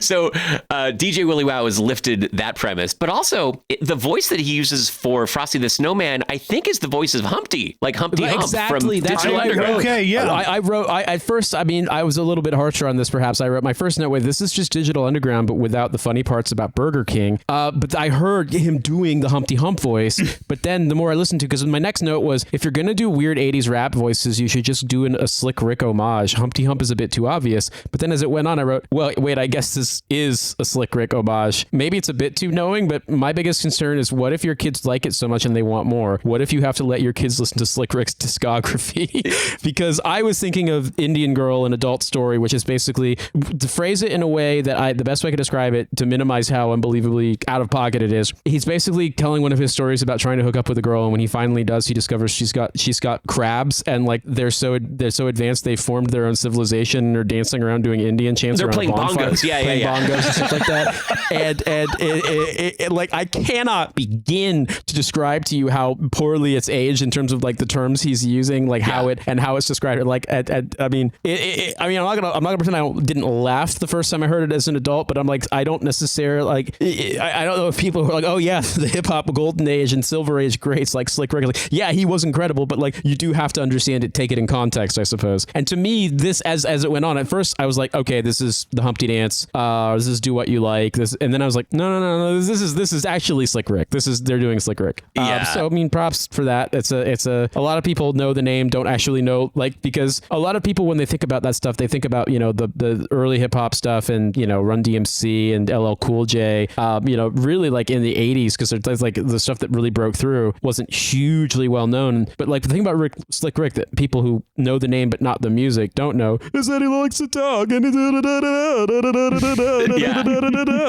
So DJ Willy Wow has lifted that premise, but also the voice that he uses for Frosty the Snowman, I think, is the voice of Humpty, like Humpty Hump exactly. from That's Digital what I Underground. wrote. Okay, yeah. I wrote at first. I mean, I was a little bit harsher on this. Perhaps I wrote my first note with this is just Digital Underground, but without the funny parts about Burger King. But I heard him doing the Humpty Hump voice. But then the more I listened to, because my next note was, if you're gonna do weird '80s rap voices, you should just do a Slick Rick homage. Humpty Hump is a bit too obvious. But then as it went on, I wrote, well, wait wait, I guess this is a Slick Rick homage. Maybe it's a bit too knowing, but my biggest concern is what if your kids like it so much and they want more? What if you have to let your kids listen to Slick Rick's discography? Because I was thinking of Indian Girl, an adult story, which is basically to phrase it in a way that the best way I could describe it to minimize how unbelievably out of pocket it is. He's basically telling one of his stories about trying to hook up with a girl, and when he finally does, he discovers she's got crabs, and like they're so advanced they formed their own civilization and are dancing around doing Indian chants. They're around playing a bonfire, bongos. Yeah, bongos and stuff like that. And it like I cannot begin to describe to you how poorly it's aged in terms of like the terms he's using, like how it's described. Like I mean, I'm not gonna pretend I didn't laugh the first time I heard it as an adult, but I'm like, I don't necessarily like. I don't know if people who are like, oh yeah, the hip hop golden age and silver age greats like Slick Rick. Like, yeah, he was incredible, but like you do have to understand it, take it in context, I suppose. And to me, this as it went on, at first I was like, okay, this is the Humpty Dance. This is Do What You Like. This, and then I was like, no. This is actually Slick Rick. They're doing Slick Rick. So I mean, props for that. It's a lot of people know the name, don't actually know, like, because a lot of people when they think about that stuff, they think about, you know, the early hip hop stuff and, you know, Run DMC and LL Cool J, you know, really like in the 80s, because there's like the stuff that really broke through wasn't hugely well known. But like the thing about Slick Rick that people who know the name but not the music don't know is that he likes to talk and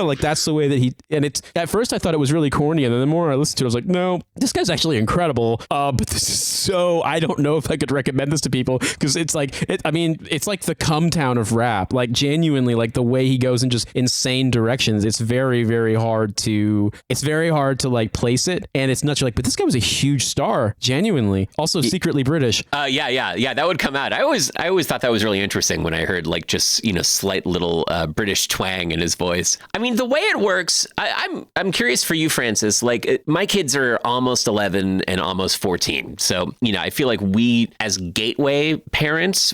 like that's the way that he, and it's at first I thought it was really corny, and then the more I listened to it I was like, no, this guy's actually incredible, but this is so, I don't know if I could recommend this to people, because it's like it's like the come town of rap, like genuinely, like the way he goes in just insane directions. It's very, very hard to like place it, and it's nuts. You're like, but this guy was a huge star, genuinely, also secretly British. Yeah, that would come out. I always thought that was really interesting when I heard like just, you know, slight little British twang in his voice. I mean, the way it works, I'm curious for you, Francis. Like, my kids are almost 11 and almost 14, so you know, I feel like we as gateway parents,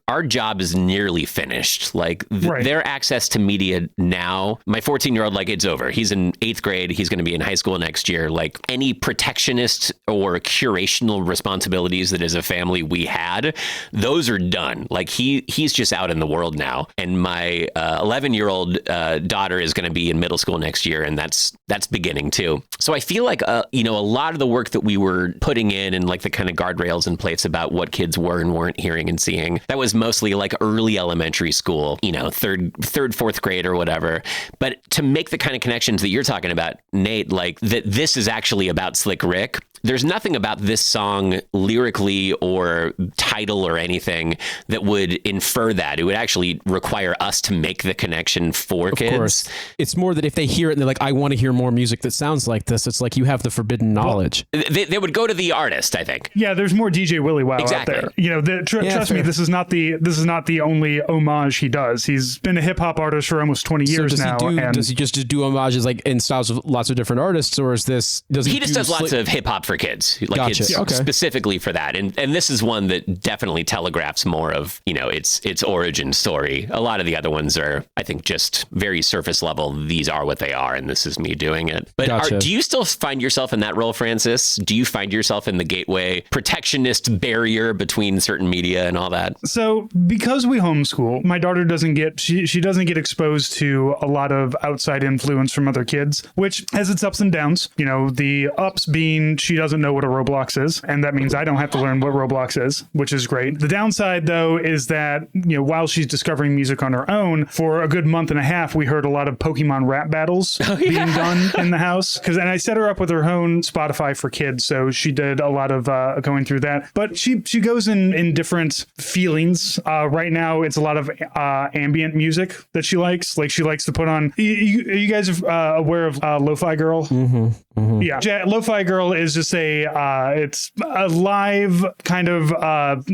our job is nearly finished. Like their access to media now, my 14-year-old, like, it's over. He's in 8th grade. He's going to be in high school next year. Like, any protectionist or curational responsibilities that as a family we had, those are done. Like, he's just out in the world now. And my 11-year-old daughter is going to be in middle school next year, and that's beginning too. So I feel like you know, a lot of the work that we were putting in and like the kind of guardrails in place about what kids were and weren't hearing and seeing, that was mostly like early elementary school, you know, third, 4th grade or whatever. But to make the kind of connections that you're talking about, Nate, like that this is actually about Slick Rick. There's nothing about this song lyrically or title or anything that would infer that. It would actually require us to make the connection for kids. Of course. It's more that if they hear it and they're like, I want to hear more music that sounds like this, it's like you have the forbidden knowledge. Well, they would go to the artist, I think. Yeah, there's more DJ Willie Wow exactly. out there. You know, trust me, this is not the only homage he does. He's been a hip hop artist for almost 20 years now. Does he just do homages like in styles of lots of different artists, or is this? He just does lots of hip hop for kids, like gotcha. It's specifically for that. And this is one that definitely telegraphs more of, you know, its origin story. A lot of the other ones are, I think, just very surface level. These are what they are, and this is me doing it. But gotcha. Do you still find yourself in that role, Francis? Do you find yourself in the gateway protectionist barrier between certain media and all that? So because we homeschool, my daughter doesn't get she doesn't get exposed to a lot of outside influence from other kids, which has its ups and downs. You know, the ups being she doesn't know what a Roblox is, and that means I don't have to learn what Roblox is, which is great. The downside, though, is that, you know, while she's discovering music on her own, for a good month and a half, we heard a lot of Pokemon rap battles being done in the house. And I set her up with her own Spotify for kids, so she did a lot of going through that. But she goes in different feelings. Right now, it's a lot of ambient music that she likes. Like, she likes to put on. Are you guys aware of Lo-Fi Girl? Mm-hmm. Mm-hmm. Yeah, Lo-Fi Girl is just it's a live kind of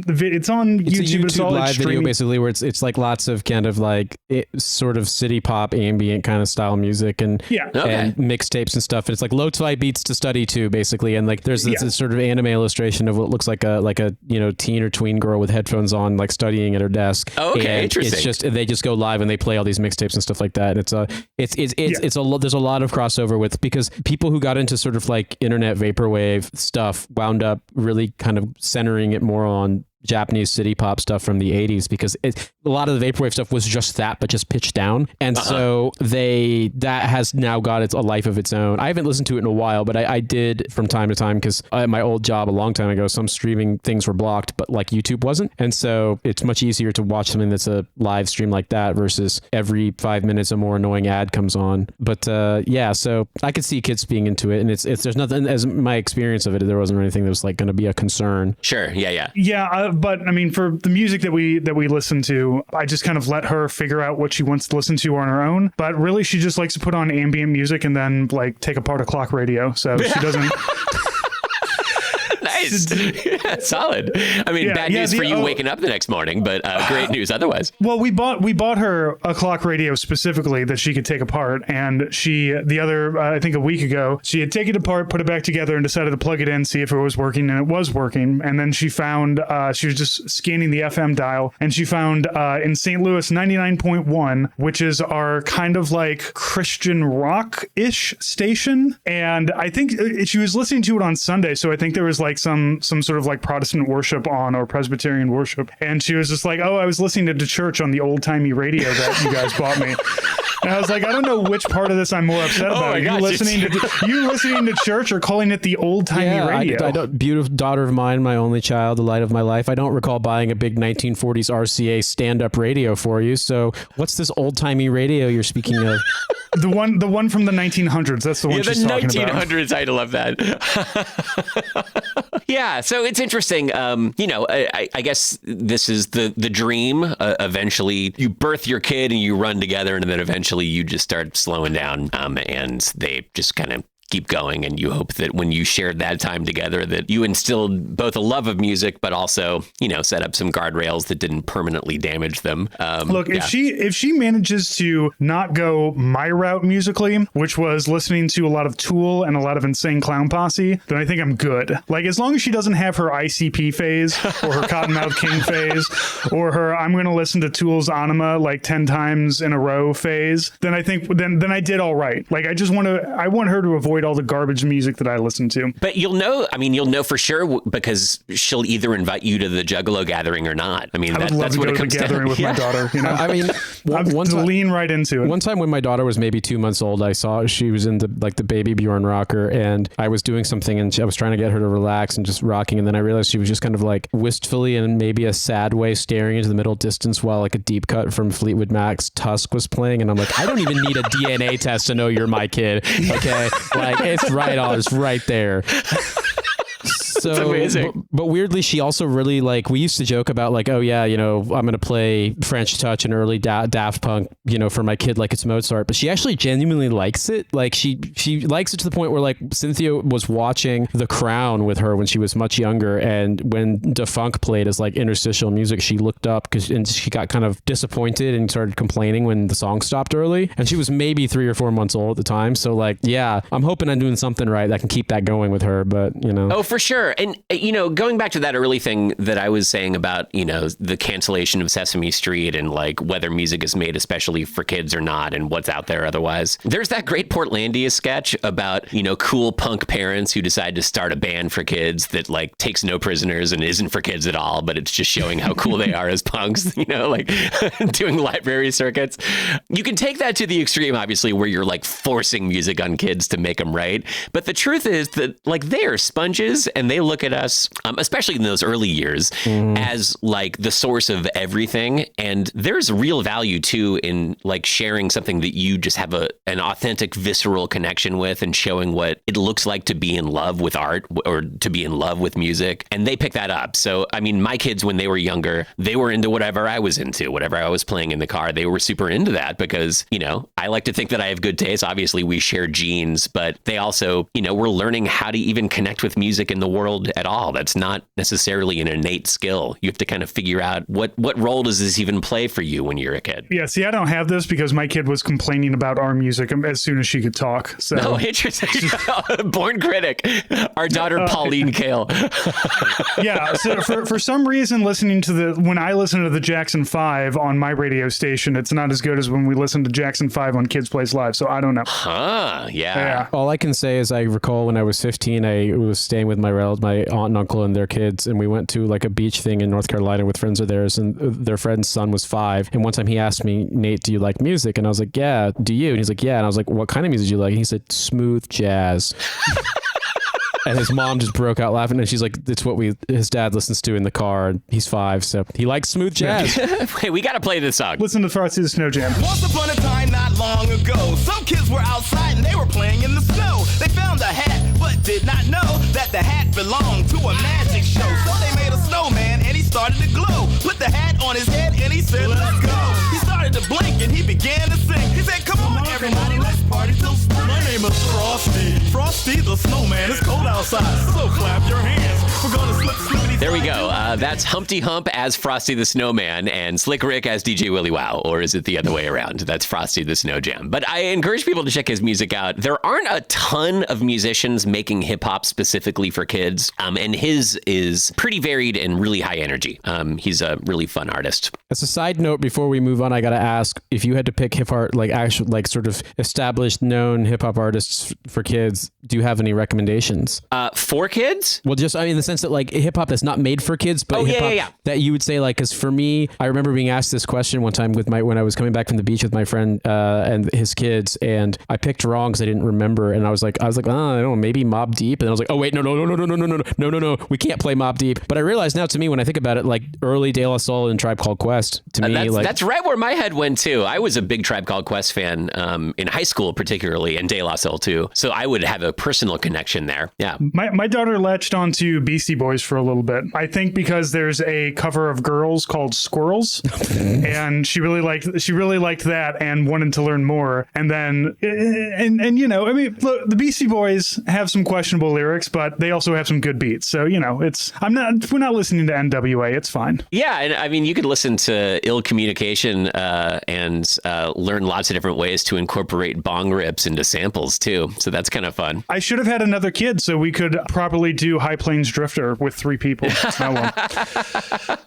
it's on YouTube. It's a YouTube it's all live streaming. video, basically, where it's like lots of kind of like sort of city pop ambient kind of style music and and mixtapes and stuff. And it's like lo-fi beats to study to, basically. And like there's this sort of anime illustration of what looks like a you know, teen or tween girl with headphones on, like studying at her desk. Oh, okay, and interesting. It's just they just go live and they play all these mixtapes and stuff like that. And there's a lot of crossover with, because people who got into sort of like internet vaporwave stuff wound up really kind of centering it more on Japanese city pop stuff from the 80s, because a lot of the vaporwave stuff was just that, but just pitched down. And so that has now got a life of its own. I haven't listened to it in a while, but I did from time to time, because at my old job a long time ago, some streaming things were blocked, but like YouTube wasn't. And so it's much easier to watch something that's a live stream like that versus every 5 minutes a more annoying ad comes on. But yeah, so I could see kids being into it, and it's there's nothing, as my experience of it, there wasn't anything that was like going to be a concern. Sure. Yeah. Yeah, but I mean, for the music that we listen to, I just kind of let her figure out what she wants to listen to on her own. But really, she just likes to put on ambient music and then like take apart a clock radio. So she doesn't. Nice. Solid. I mean, bad news for you waking up the next morning, but great news otherwise. Well, we bought her a clock radio specifically that she could take apart, and I think a week ago, she had taken it apart, put it back together, and decided to plug it in, see if it was working, and it was working. And then she found she was just scanning the FM dial, and she found in St. Louis 99.1, which is our kind of like Christian rock-ish station. And I think she was listening to it on Sunday, so I think there was like some sort of like Protestant worship on, or Presbyterian worship, and she was just like, "Oh, I was listening to church on the old timey radio that you guys bought me." And I was like, I don't know which part of this I'm more upset about. You listening to church, or calling it the old timey radio? I don't. Beautiful daughter of mine, my only child, the light of my life. I don't recall buying a big 1940s RCA stand-up radio for you. So what's this old timey radio you're speaking of? The one from the 1900s. That's the one she's talking about. Yeah, the 1900s. I'd love that. Yeah, so it's interesting. I guess this is the dream. Eventually, you birth your kid and you run together, and then eventually you just start slowing down, and they just kind of keep going. And you hope that when you shared that time together, that you instilled both a love of music, but also, set up some guardrails that didn't permanently damage them. Look, if she manages to not go my route musically, which was listening to a lot of Tool and a lot of Insane Clown Posse, then I think I'm good. Like, as long as she doesn't have her ICP phase, or her Cottonmouth King phase, or her I'm going to listen to Tool's Anima like 10 times in a row phase, then I think then I did all right. Like, I want her to avoid all the garbage music that I listen to. But you'll know for sure, because she'll either invite you to the Juggalo gathering or not. I mean, I would love that's to what go it to comes the gathering down. with my daughter. I mean, lean right into it. One time when my daughter was maybe 2 months old, I saw she was in the Baby Bjorn rocker, and I was doing something, and I was trying to get her to relax and just rocking, and then I realized she was just kind of like wistfully and maybe a sad way staring into the middle distance while like a deep cut from Fleetwood Mac's Tusk was playing, and I'm like, I don't even need a DNA test to know you're my kid. Okay, like it's right there. So, that's amazing. But weirdly, she also really we used to joke about like, oh yeah, I'm going to play French Touch and early Daft Punk, for my kid like it's Mozart. But she actually genuinely likes it. Like she likes it to the point where like Cynthia was watching The Crown with her when she was much younger, and when Defunk played as like interstitial music, she looked up and she got kind of disappointed and started complaining when the song stopped early. And she was maybe 3 or 4 months old at the time. So like, yeah, I'm hoping I'm doing something right that can keep that going with her. But Oh, for sure. And, going back to that early thing that I was saying about, the cancellation of Sesame Street and like whether music is made especially for kids or not and what's out there otherwise. There's that great Portlandia sketch about, cool punk parents who decide to start a band for kids that like takes no prisoners and isn't for kids at all, but it's just showing how cool they are as punks, like doing library circuits. You can take that to the extreme, obviously, where you're like forcing music on kids to make them right. But the truth is that like they are sponges, and they look at us, especially in those early years, as like the source of everything. And there's real value too in like sharing something that you just have an authentic, visceral connection with, and showing what it looks like to be in love with art or to be in love with music. And they pick that up. So, I mean, my kids, when they were younger, they were into whatever I was into, whatever I was playing in the car. They were super into that because, I like to think that I have good taste. Obviously, we share genes, but they also, we're learning how to even connect with music in the world at all. That's not necessarily an innate skill. You have to kind of figure out what role does this even play for you when you're a kid. Yeah, see, I don't have this because my kid was complaining about our music as soon as she could talk. So. Oh, interesting. Born critic. Our daughter, Pauline Kael. Yeah, so for some reason, when I listen to the Jackson 5 on my radio station, it's not as good as when we listen to Jackson 5 on Kids Plays Live. So I don't know. Huh, yeah. All I can say is I recall when I was 15, I was staying with my with my aunt and uncle and their kids, and we went to like a beach thing in North Carolina with friends of theirs, and their friend's son was 5. And one time he asked me, Nate, do you like music? And I was like, yeah. Do you? And he's like, yeah. And I was like, what kind of music do you like? And he said, smooth jazz. And his mom just broke out laughing, and she's like, "It's what his dad listens to in the car." And he's 5, so he likes smooth jazz. Wait, we got to play this song. Listen to Frosty the Snow Jam. Once upon a time, not long ago, some kids were outside and they were playing in the snow. They found a hat, but did not know that the hat belonged to a magic show. So they made a snowman and he started to glow. Put the hat on his head and he said, let's go. He started to blink and he began to sing. He said, come on everybody, let's party till spring. My name is Frosty. Frosty the Snowman. It's cold outside, so clap your hands. We're gonna slip slippity. There we go. That's Humpty Hump as Frosty the Snowman and Slick Rick as DJ Willie Wow. Or is it the other way around? That's Frosty the Snow Jam. But I encourage people to check his music out. There aren't a ton of musicians making hip hop specifically for kids. And his is pretty varied and really high energy. He's a really fun artist. As a side note, before we move on, I got to ask, if you had to pick hip hop, like actual, like sort of established known hip hop artists for kids, do you have any recommendations? For kids? Well, just, I mean, in the sense that like hip hop that's not made for kids, but hip hop that you would say, like, because for me, I remember being asked this question one time when I was coming back from the beach with my friend and his kids, and I picked wrong because I didn't remember, and I was like, oh, I don't know, maybe Mobb Deep, and I was like, oh wait, no, we can't play Mobb Deep. But I realize now, to me, when I think about it, like early De La Soul and Tribe Called Quest, to me, that's right where my head went too. I was a big Tribe Called Quest fan in high school, particularly, and De La Soul too. So I would have a personal connection there. Yeah. My daughter latched onto Beastie Boys for a little bit. I think because there's a cover of Girls called Squirrels, and she really liked that and wanted to learn more. And then and you know, I mean, look, the Beastie Boys have some questionable lyrics, but they also have some good beats. So you know, we're not listening to NWA. It's fine. Yeah, and I mean, you could listen to Ill Communication and learn lots of different ways to incorporate bong rips into samples too. So that's kind of fun. I should have had another kid so we could properly do High Plains Drifter with 3 people. Oh well.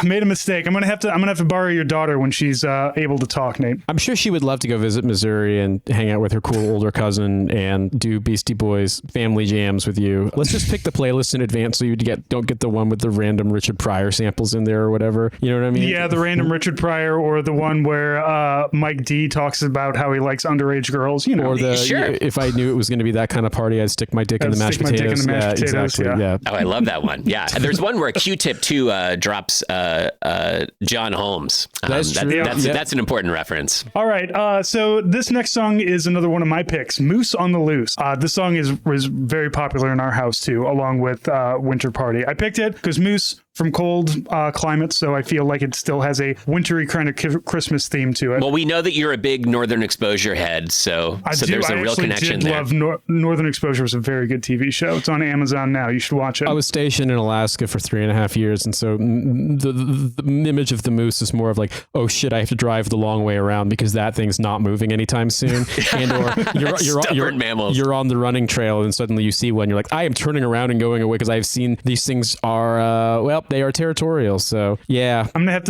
Made a mistake. I'm gonna have to borrow your daughter when she's able to talk, Nate. I'm sure she would love to go visit Missouri and hang out with her cool older cousin and do Beastie Boys family jams with you. Let's just pick the playlist in advance so you don't get the one with the random Richard Pryor samples in there or whatever. You know what I mean? Yeah, the random Richard Pryor, or the one where Mike D talks about how he likes underage girls. You know, or the sure. If I knew it was going to be that kind of party, I'd stick my dick in the mashed potatoes. Exactly. Yeah. Oh, I love that one. Yeah, and there's one where Q-Tip too drops John Holmes. That's true. That's an important reference. All right. So this next song is another one of my picks, Moose on the Loose. This song was very popular in our house too, along with Winter Party. I picked it because Moose from cold climates, so I feel like it still has a wintry kind of Christmas theme to it. Well, we know that you're a big Northern Exposure head, so there's a real connection there. Northern Exposure is a very good TV show. It's on Amazon now. You should watch it. I was stationed in Alaska for 3.5 years, and so the image of the moose is more of like, oh shit, I have to drive the long way around because that thing's not moving anytime soon. And or you're on the running trail and suddenly you see one, you're like, I am turning around and going away because I've seen these things are they are territorial. So yeah, I'll have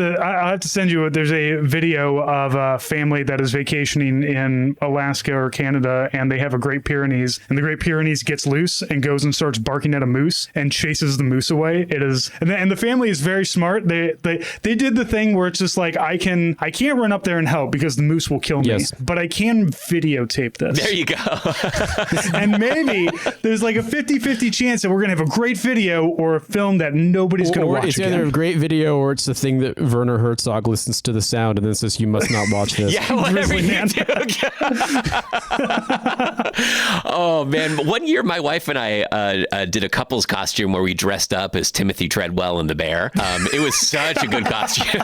to send you. There's a video of a family that is vacationing in Alaska or Canada, and they have a Great Pyrenees, and the Great Pyrenees gets loose and goes and starts barking at a moose and chases the moose away. It is, and the family is very smart. They did the thing where it's just like, I can't run up there and help because the moose will kill me, yes, but I can videotape this. There you go. And maybe there's like a 50-50 chance that we're gonna have a great video or a film that nobody's gonna watch. It's either a great video or it's the thing that Werner Herzog listens to the sound and then says, you must not watch this. Yeah, whatever you do. Oh man, one year my wife and I did a couple's costume where we dressed up as Timothy Treadwell and the bear. It was such a good costume.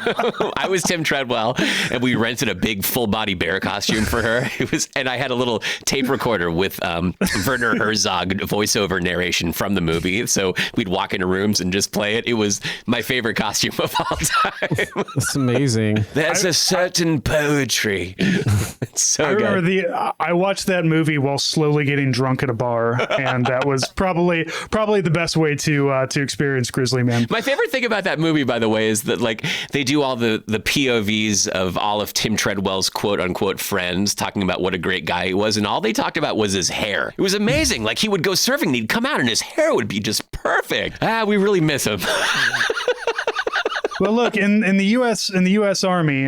I was Tim Treadwell, and we rented a big full body bear costume for her. And I had a little tape recorder with Werner Herzog voiceover narration from the movie. So we'd walk into rooms and just play it. It was was my favorite costume of all time. That's amazing. There's a certain poetry. It's so I remember good. I watched that movie while slowly getting drunk at a bar, and that was probably the best way to experience Grizzly Man. My favorite thing about that movie, by the way, is that like they do all the POVs of all of Tim Treadwell's quote unquote friends talking about what a great guy he was, and all they talked about was his hair. It was amazing. Like he would go surfing, and he'd come out, and his hair would be just perfect. We really miss him. Well, look, in the U.S. Army,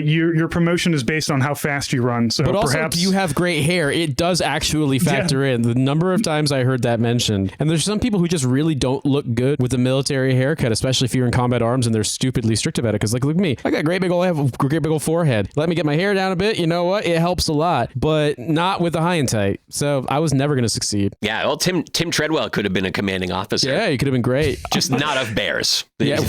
your promotion is based on how fast you run. So But also, perhaps you have great hair. It does actually factor in the number of times I heard that mentioned. And there's some people who just really don't look good with a military haircut, especially if you're in combat arms and they're stupidly strict about it. Because look at me, I got a great big old forehead. Let me get my hair down a bit. You know what? It helps a lot, but not with the high and tight. So I was never going to succeed. Yeah, well, Tim Treadwell could have been a commanding officer. Yeah, he could have been great. Just not of bears. Yeah,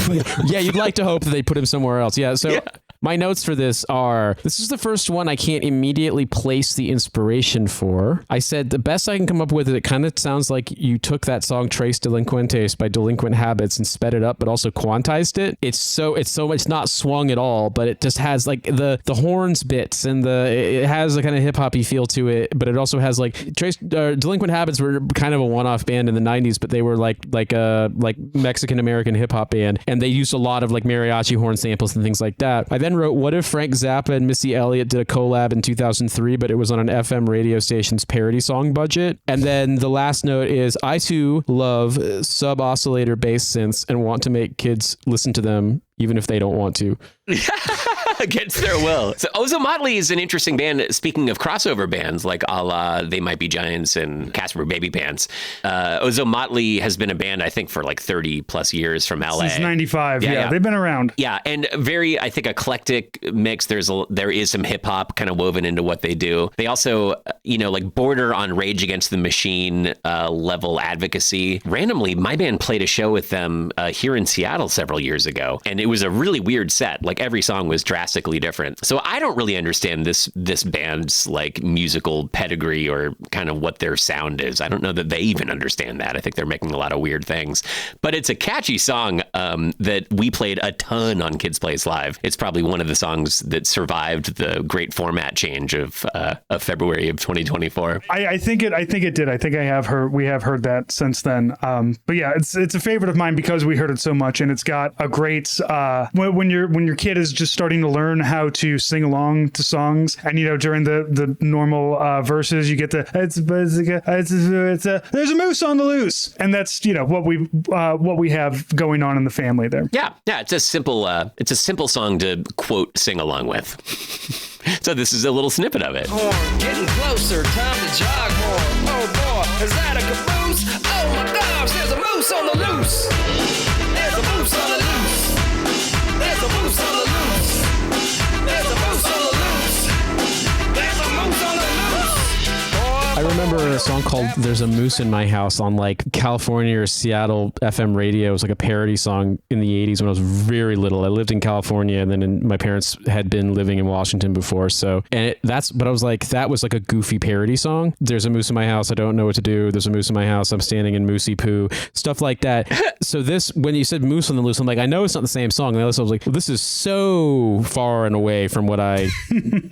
you'd like to hope that they put him somewhere else. Yeah, so my notes for this is the first one I can't immediately place the inspiration for. I said the best I can come up with is it kind of sounds like you took that song Tres Delinquentes by Delinquent Habits and sped it up, but also quantized it. It's not swung at all, but it just has like the horns bits and it has a kind of hip hoppy feel to it, but it also has like Delinquent Habits were kind of a one-off band in the 90s, but they were like Mexican American hip hop band, and they used a lot of like mariachi horn samples and things like that. I then wrote, what if Frank Zappa and Missy Elliott did a collab in 2003, but it was on an FM radio station's parody song budget? And then the last note is, I too love sub-oscillator bass synths and want to make kids listen to them even if they don't want to. Against their will. So Ozomatli is an interesting band. Speaking of crossover bands, like a la They Might Be Giants and Casper Baby Pants, Ozomatli has been a band, I think, for like 30 plus years from LA. Since 95. Yeah, they've been around. Yeah, and very, I think, eclectic mix. There is some hip hop kind of woven into what they do. They also, like border on Rage Against the Machine level advocacy. Randomly, my band played a show with them here in Seattle several years ago, and it was a really weird set. Like every song was drastically different. So I don't really understand this band's like musical pedigree or kind of what their sound is. I don't know that they even understand that. I think they're making a lot of weird things, but it's a catchy song that we played a ton on Kids Place Live. It's probably one of the songs that survived the great format change of February of 2024. I think it did. I think we have heard that since then. But yeah, it's a favorite of mine because we heard it so much, and it's got a great when your kid is just starting to learn how to sing along to songs, and during the normal verses you get there's a moose on the loose, and that's what we have going on in the family there. Yeah, it's a simple song to quote sing along with. So this is a little snippet of it. Getting closer, time to jog more. Oh boy, is that a caboose? Oh my gosh, there's a moose on the loose. There's a moose on the loose. There's a moose on the loose. There's a moose on the loose. There's a moose on the loose. I remember a song called There's a Moose in My House on like California or Seattle FM radio. It was like a parody song in the 80s when I was very little. I lived in California, and then my parents had been living in Washington before. So, but I was like, that was like a goofy parody song. There's a moose in my house. I don't know what to do. There's a moose in my house. I'm standing in moosey poo. Stuff like that. So when you said moose on the loose, I'm like, I know it's not the same song. And I was like, well, this is so far and away from what I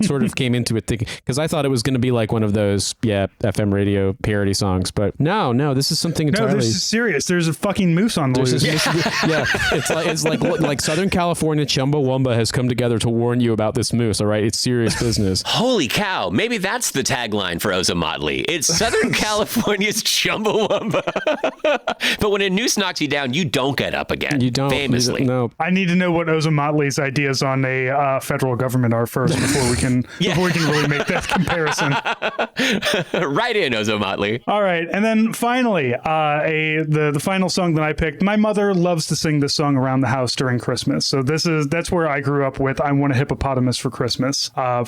sort of came into it thinking, because I thought it was going to be like one of those, FM radio parody songs, but no, this is something entirely. No, this is serious. There's a fucking moose on the loose. Yeah, it's like Southern California Chumbawamba has come together to warn you about this moose. All right, it's serious business. Holy cow! Maybe that's the tagline for Ozomatli. It's Southern California's Chumbawamba. But when a noose knocks you down, you don't get up again. You don't. Famously. No. I need to know what Ozomatli's ideas on a federal government are first before we can really make that comparison. Right in, Ozomatli. All right, and then finally, the final song that I picked. My mother loves to sing this song around the house during Christmas, so that's where I grew up with "I Want a Hippopotamus for Christmas." I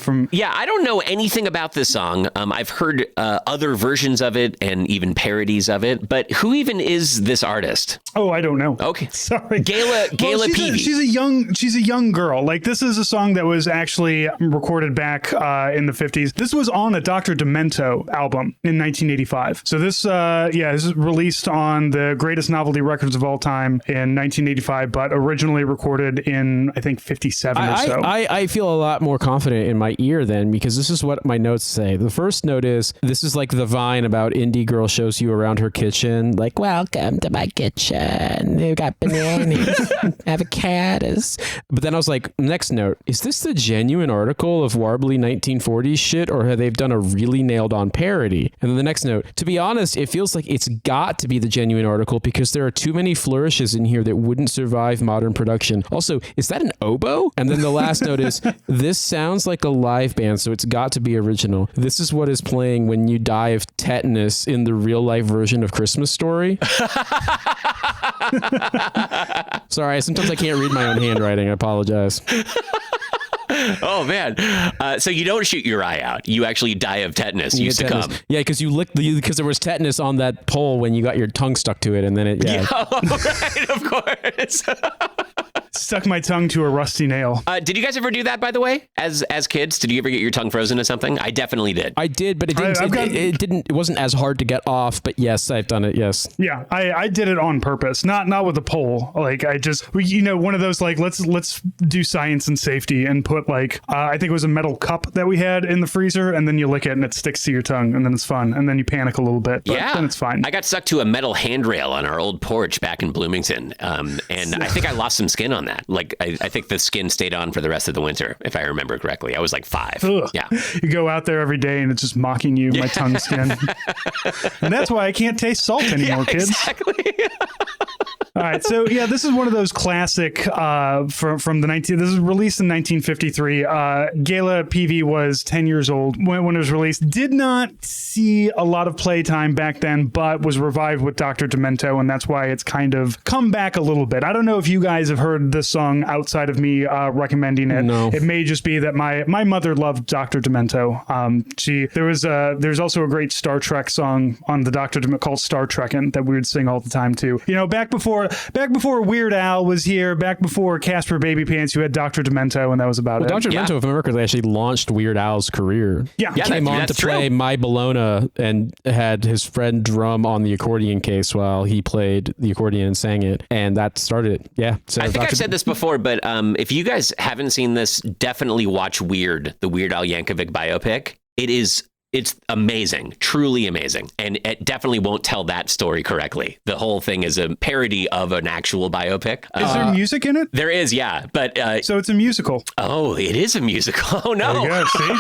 don't know anything about this song. I've heard other versions of it and even parodies of it, but who even is this artist? Oh, I don't know. Okay, sorry, Gayla Peavy. She's a young girl. Like, this is a song that was actually recorded back in the 50s. This was on a Dr. Demento album. in 1985. So this, this is released on the Greatest Novelty Records of All Time in 1985, but originally recorded in, I think, 57 or so. I feel a lot more confident in my ear then, because this is what my notes say. The first note is, this is like the Vine about indie girl shows you around her kitchen, like, welcome to my kitchen. They've got bananas, avocados. But then I was like, next note, is this the genuine article of warbly 1940s shit, or have they done a really nailed on parody? And then the next note, to be honest, it feels like it's got to be the genuine article because there are too many flourishes in here that wouldn't survive modern production. Also, is that an oboe? And then the last note is, this sounds like a live band, so it's got to be original. This is what is playing when you die of tetanus in the real life version of Christmas Story. Sorry, sometimes I can't read my own handwriting. I apologize. Oh man! So you don't shoot your eye out. You actually die of tetanus. You succumb. Yeah, because because there was tetanus on that pole when you got your tongue stuck to it, and then it. Yeah. Right, of course. Stuck my tongue to a rusty nail. Did you guys ever do that, by the way? As kids, did you ever get your tongue frozen to something? I definitely did. I did, but it didn't. It wasn't as hard to get off. But yes, I've done it. Yes. Yeah, I did it on purpose. Not with a pole. Like I just, one of those like let's do science and safety and put like I think it was a metal cup that we had in the freezer, and then you lick it and it sticks to your tongue, and then it's fun, and then you panic a little bit. But then it's fine. I got stuck to a metal handrail on our old porch back in Bloomington, and I think I lost some skin on that. Like I think the skin stayed on for the rest of the winter, if I remember correctly. I was like 5. Ugh. Yeah. You go out there every day and it's just mocking you, my tongue skin. And that's why I can't taste salt anymore, kids. Exactly. All right, so this is one of those classic from the This is released in 1953. Gala Peavy was 10 years old when it was released. Did not see a lot of playtime back then, but was revived with Dr. Demento, and that's why it's kind of come back a little bit. I don't know if you guys have heard this song outside of me recommending it. No. It may just be that my mother loved Dr. Demento. There's also a great Star Trek song on the Dr. Demento called Star Trekkin' that we would sing all the time too. Back before Weird Al was here, back before Casper Baby Pants, you had Dr. Demento, and that was about it. Dr. Demento, if I remember correctly, actually launched Weird Al's career. Yeah. He came on to play My Bologna and had his friend drum on the accordion case while he played the accordion and sang it, and that started it. Yeah. So I think I've said this before, but if you guys haven't seen this, definitely watch Weird, the Weird Al Yankovic biopic. It's amazing, truly amazing. And it definitely won't tell that story correctly. The whole thing is a parody of an actual biopic. Is there music in it? There is, yeah. But so it's a musical. Oh, it is a musical. Oh, no. There you go, see?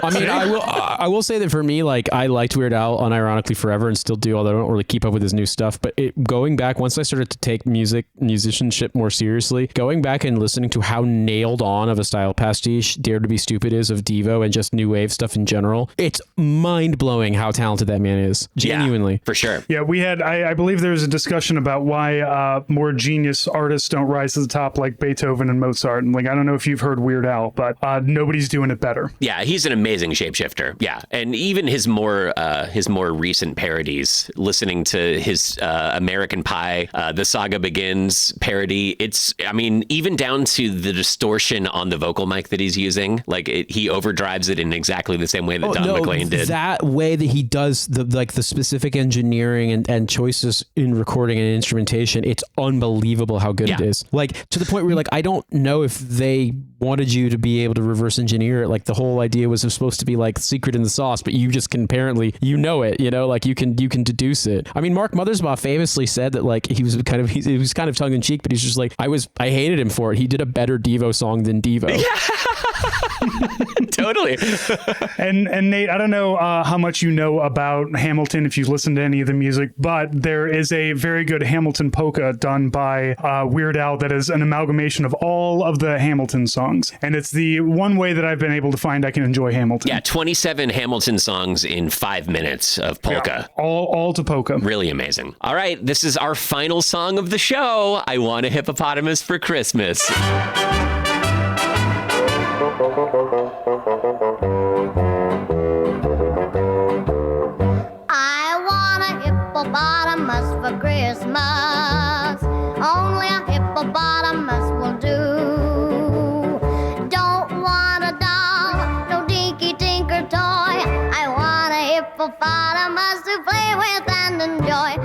I mean, I will say that for me, like, I liked Weird Al unironically forever and still do, although I don't really keep up with his new stuff. But going back, once I started to take musicianship more seriously, going back and listening to how nailed on of a style pastiche Dare to Be Stupid is of Devo and just new wave stuff in general, it's mind-blowing how talented that man is. Genuinely. Yeah, for sure. Yeah, we had, I believe there was a discussion about why more genius artists don't rise to the top like Beethoven and Mozart. And like, I don't know if you've heard Weird Al, but nobody's doing it better. Yeah, he's an amazing shapeshifter. Yeah. And even his more recent parodies, listening to his American Pie, The Saga Begins parody, even down to the distortion on the vocal mic that he's using, like he overdrives it in exactly the same way that Don McLean did. That way that he does the specific engineering and choices in recording and instrumentation, it's unbelievable how good it is. Like, to the point where you're like, I don't know if they wanted you to be able to reverse engineer it. Like, the whole idea was supposed to be like secret in the sauce, but you just can apparently, like you can deduce it. I mean, Mark Mothersbaugh famously said that like he was kind of tongue in cheek, but he's just like, I hated him for it. He did a better Devo song than Devo. Totally. And Nate, I don't know how much you know about Hamilton if you've listened to any of the music, but there is a very good Hamilton polka done by Weird Al that is an amalgamation of all of the Hamilton songs. And it's the one way that I've been able to find I can enjoy Hamilton. Yeah, 27 Hamilton songs in 5 minutes of polka. Yeah, all to polka. Really amazing. All right, this is our final song of the show. I Want a Hippopotamus for Christmas. I want a hippopotamus for Christmas. Only a hippopotamus will do. Don't want a doll, no dinky tinker toy. I want a hippopotamus hippopotamus to play with and enjoy.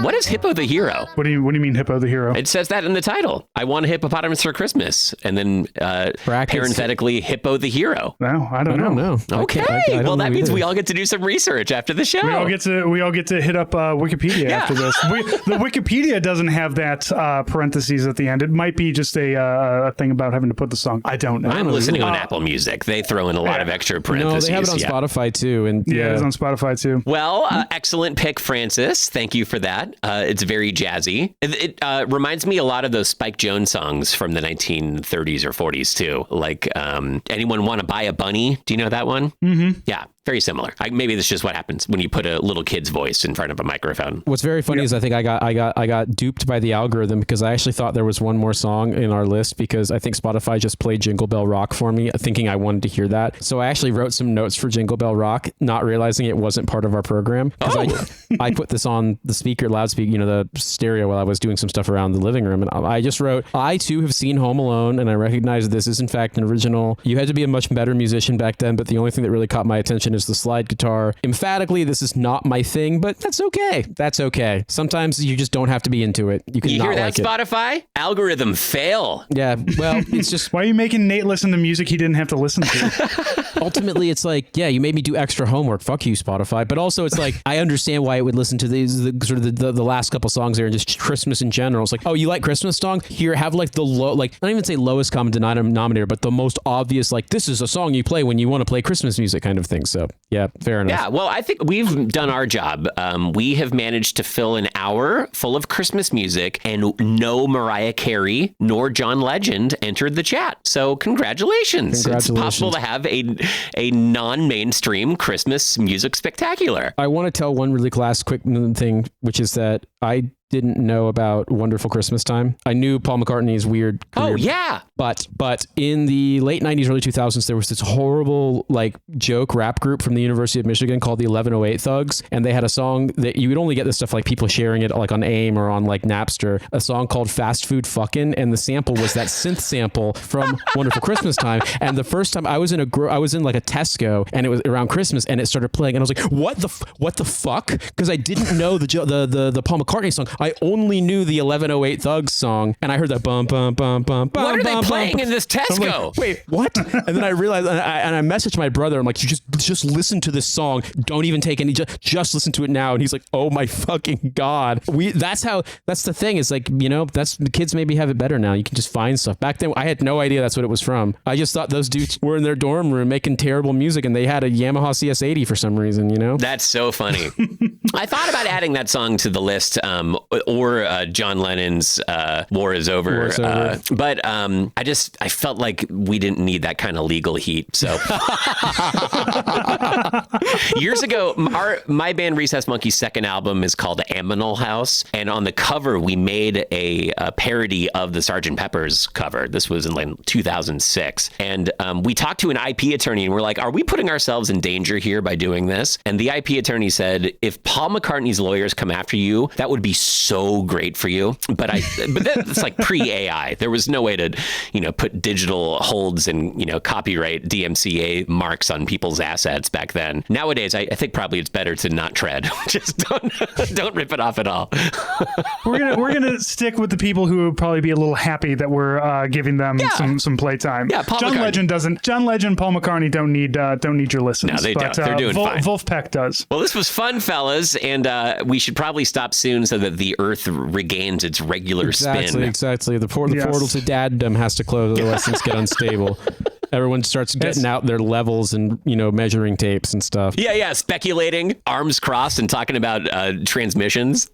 What is Hippo the Hero? What do you mean Hippo the Hero? It says that in the title. I want a hippopotamus for Christmas. And then parenthetically, Hippo the Hero. No, I don't know. Okay. I don't That know means either. we all get to do some research after the show. We all get to hit up Wikipedia after this. The Wikipedia doesn't have that parentheses at the end. It might be just a thing about having to put the song. I don't know. I'm listening on Apple Music. They throw in a lot of extra No, parentheses. they have it on Spotify too. And Yeah, it's on Spotify too. Well, excellent pick, Francis. Thank you for that. It's very jazzy. It reminds me a lot of those Spike Jones songs from the 1930s or 40s too. Like, Anyone Want to Buy a Bunny? Do you know that one? Mm-hmm. Yeah. Very similar. Maybe that's just what happens when you put a little kid's voice in front of a microphone. What's very funny is I think I got duped by the algorithm because I actually thought there was one more song in our list because I think Spotify just played Jingle Bell Rock for me, thinking I wanted to hear that. So I actually wrote some notes for Jingle Bell Rock, not realizing it wasn't part of our program. I put this on the loudspeaker, the stereo while I was doing some stuff around the living room, and I just wrote, I too have seen Home Alone, and I recognize this is in fact an original. You had to be a much better musician back then, but the only thing that really caught my attention is the slide guitar. Emphatically, this is not my thing, but that's okay. That's okay. Sometimes you just don't have to be into it. You can You not hear that, like it. Spotify? Algorithm fail. Yeah, well, it's just Why are you making Nate listen to music he didn't have to listen to? ultimately it's like, yeah, you made me do extra homework. Fuck you, Spotify. But also it's like, I understand why it would listen to the last couple songs there and just Christmas in general. It's like, oh, you like Christmas song? Here, have like the not even say lowest common denominator, but the most obvious, like, this is a song you play when you want to play Christmas music kind of thing. So yeah, fair enough. Yeah, well, I think we've done our job. We have managed to fill an hour full of Christmas music, and no Mariah Carey nor John Legend entered the chat. So congratulations. It's possible to have a non-mainstream Christmas music spectacular. I want to tell one really quick thing, which is that I didn't know about Wonderful Christmas Time. I knew Paul McCartney's weird career. Oh, yeah. But in the late 90s, early 2000s, there was this horrible joke rap group from the University of Michigan called the 1108 Thugs. And they had a song that you would only get this stuff like people sharing it like on AIM or on like Napster, a song called Fast Food Fucking. And the sample was that synth sample from Wonderful Christmas Time. And the first time I was in like a Tesco and it was around Christmas and it started playing and I was like, what the fuck? Because I didn't know the Paul McCartney song. I only knew the 1108 Thugs song, and I heard that bum bum bum bum bum. What are they playing in this Tesco? I'm like, wait, what? And then I realized, and I messaged my brother. I'm like, you just listen to this song. Don't even take any. Just listen to it now. And he's like, oh my fucking god. That's the thing. Is like, that's the kids maybe have it better now. You can just find stuff. Back then, I had no idea that's what it was from. I just thought those dudes were in their dorm room making terrible music, and they had a Yamaha CS80 for some reason. That's so funny. I thought about adding that song to the list, or John Lennon's War is Over. But I felt like we didn't need that kind of legal heat. So years ago, my band Recess Monkey's second album is called Aminal House. And on the cover, we made a parody of the Sgt. Pepper's cover. This was in like 2006. And we talked to an IP attorney and we're like, are we putting ourselves in danger here by doing this? And the IP attorney said, if Paul McCartney's lawyers come after you, that would be so great for you. But that's like pre-AI. There was no way to, put digital holds and, copyright DMCA marks on people's assets back then. Nowadays, I think probably it's better to not tread. Just don't rip it off at all. We're gonna stick with the people who would probably be a little happy that we're giving them some playtime. Yeah, John Legend doesn't. John Legend, Paul McCartney don't need your listens. No, they don't. They're doing fine. Wolfpack does. Well, this was fun, fellas, and we should probably stop soon so that the Earth regains its regular spin. Exactly. The portal to daddom has to close, otherwise things get unstable. Everyone starts getting out their levels and, measuring tapes and stuff. Yeah. Speculating, arms crossed, and talking about transmissions.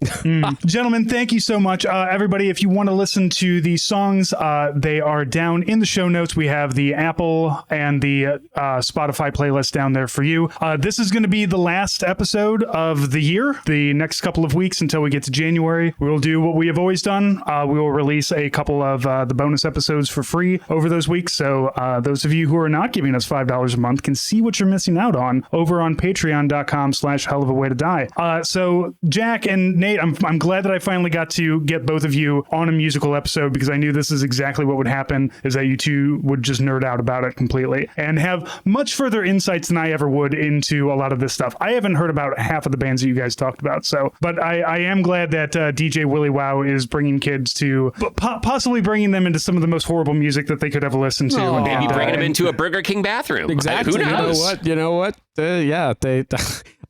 Gentlemen, thank you so much. Everybody, if you want to listen to these songs, they are down in the show notes. We have the Apple and the Spotify playlist down there for you. This is going to be the last episode of the year. The next couple of weeks until we get to January, we will do what we have always done. We will release a couple of the bonus episodes for free over those weeks. So those those of you who are not giving us $5 a month can see what you're missing out on over on patreon.com/hellofawaydodie. So Jack and Nate, I'm glad that I finally got to get both of you on a musical episode, because I knew this is exactly what would happen, is that you two would just nerd out about it completely and have much further insights than I ever would into a lot of this stuff. I haven't heard about half of the bands that you guys talked about. So, but I am glad that DJ Willie Wow is bringing kids to, possibly bringing them into some of the most horrible music that they could ever listen to. And maybe bringing them into a Burger King bathroom. Exactly. Who knows? You know what? Yeah,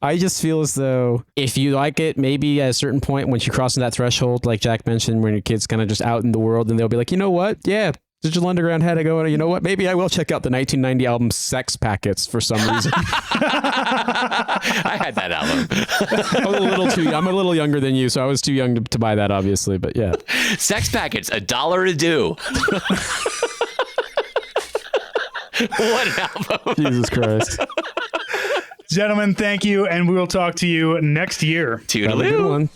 I just feel as though if you like it, maybe at a certain point, once you cross that threshold, like Jack mentioned, when your kid's kind of just out in the world, and they'll be like, you know what? Yeah. Digital Underground had to go, you know what? Maybe I will check out the 1990 album Sex Packets for some reason. I had that album. I'm a little younger than you, so I was too young to buy that, obviously, but yeah. Sex Packets, $1 a do. What an album. Jesus Christ. Gentlemen, thank you, and we will talk to you next year. Toodaloo. Have a good one.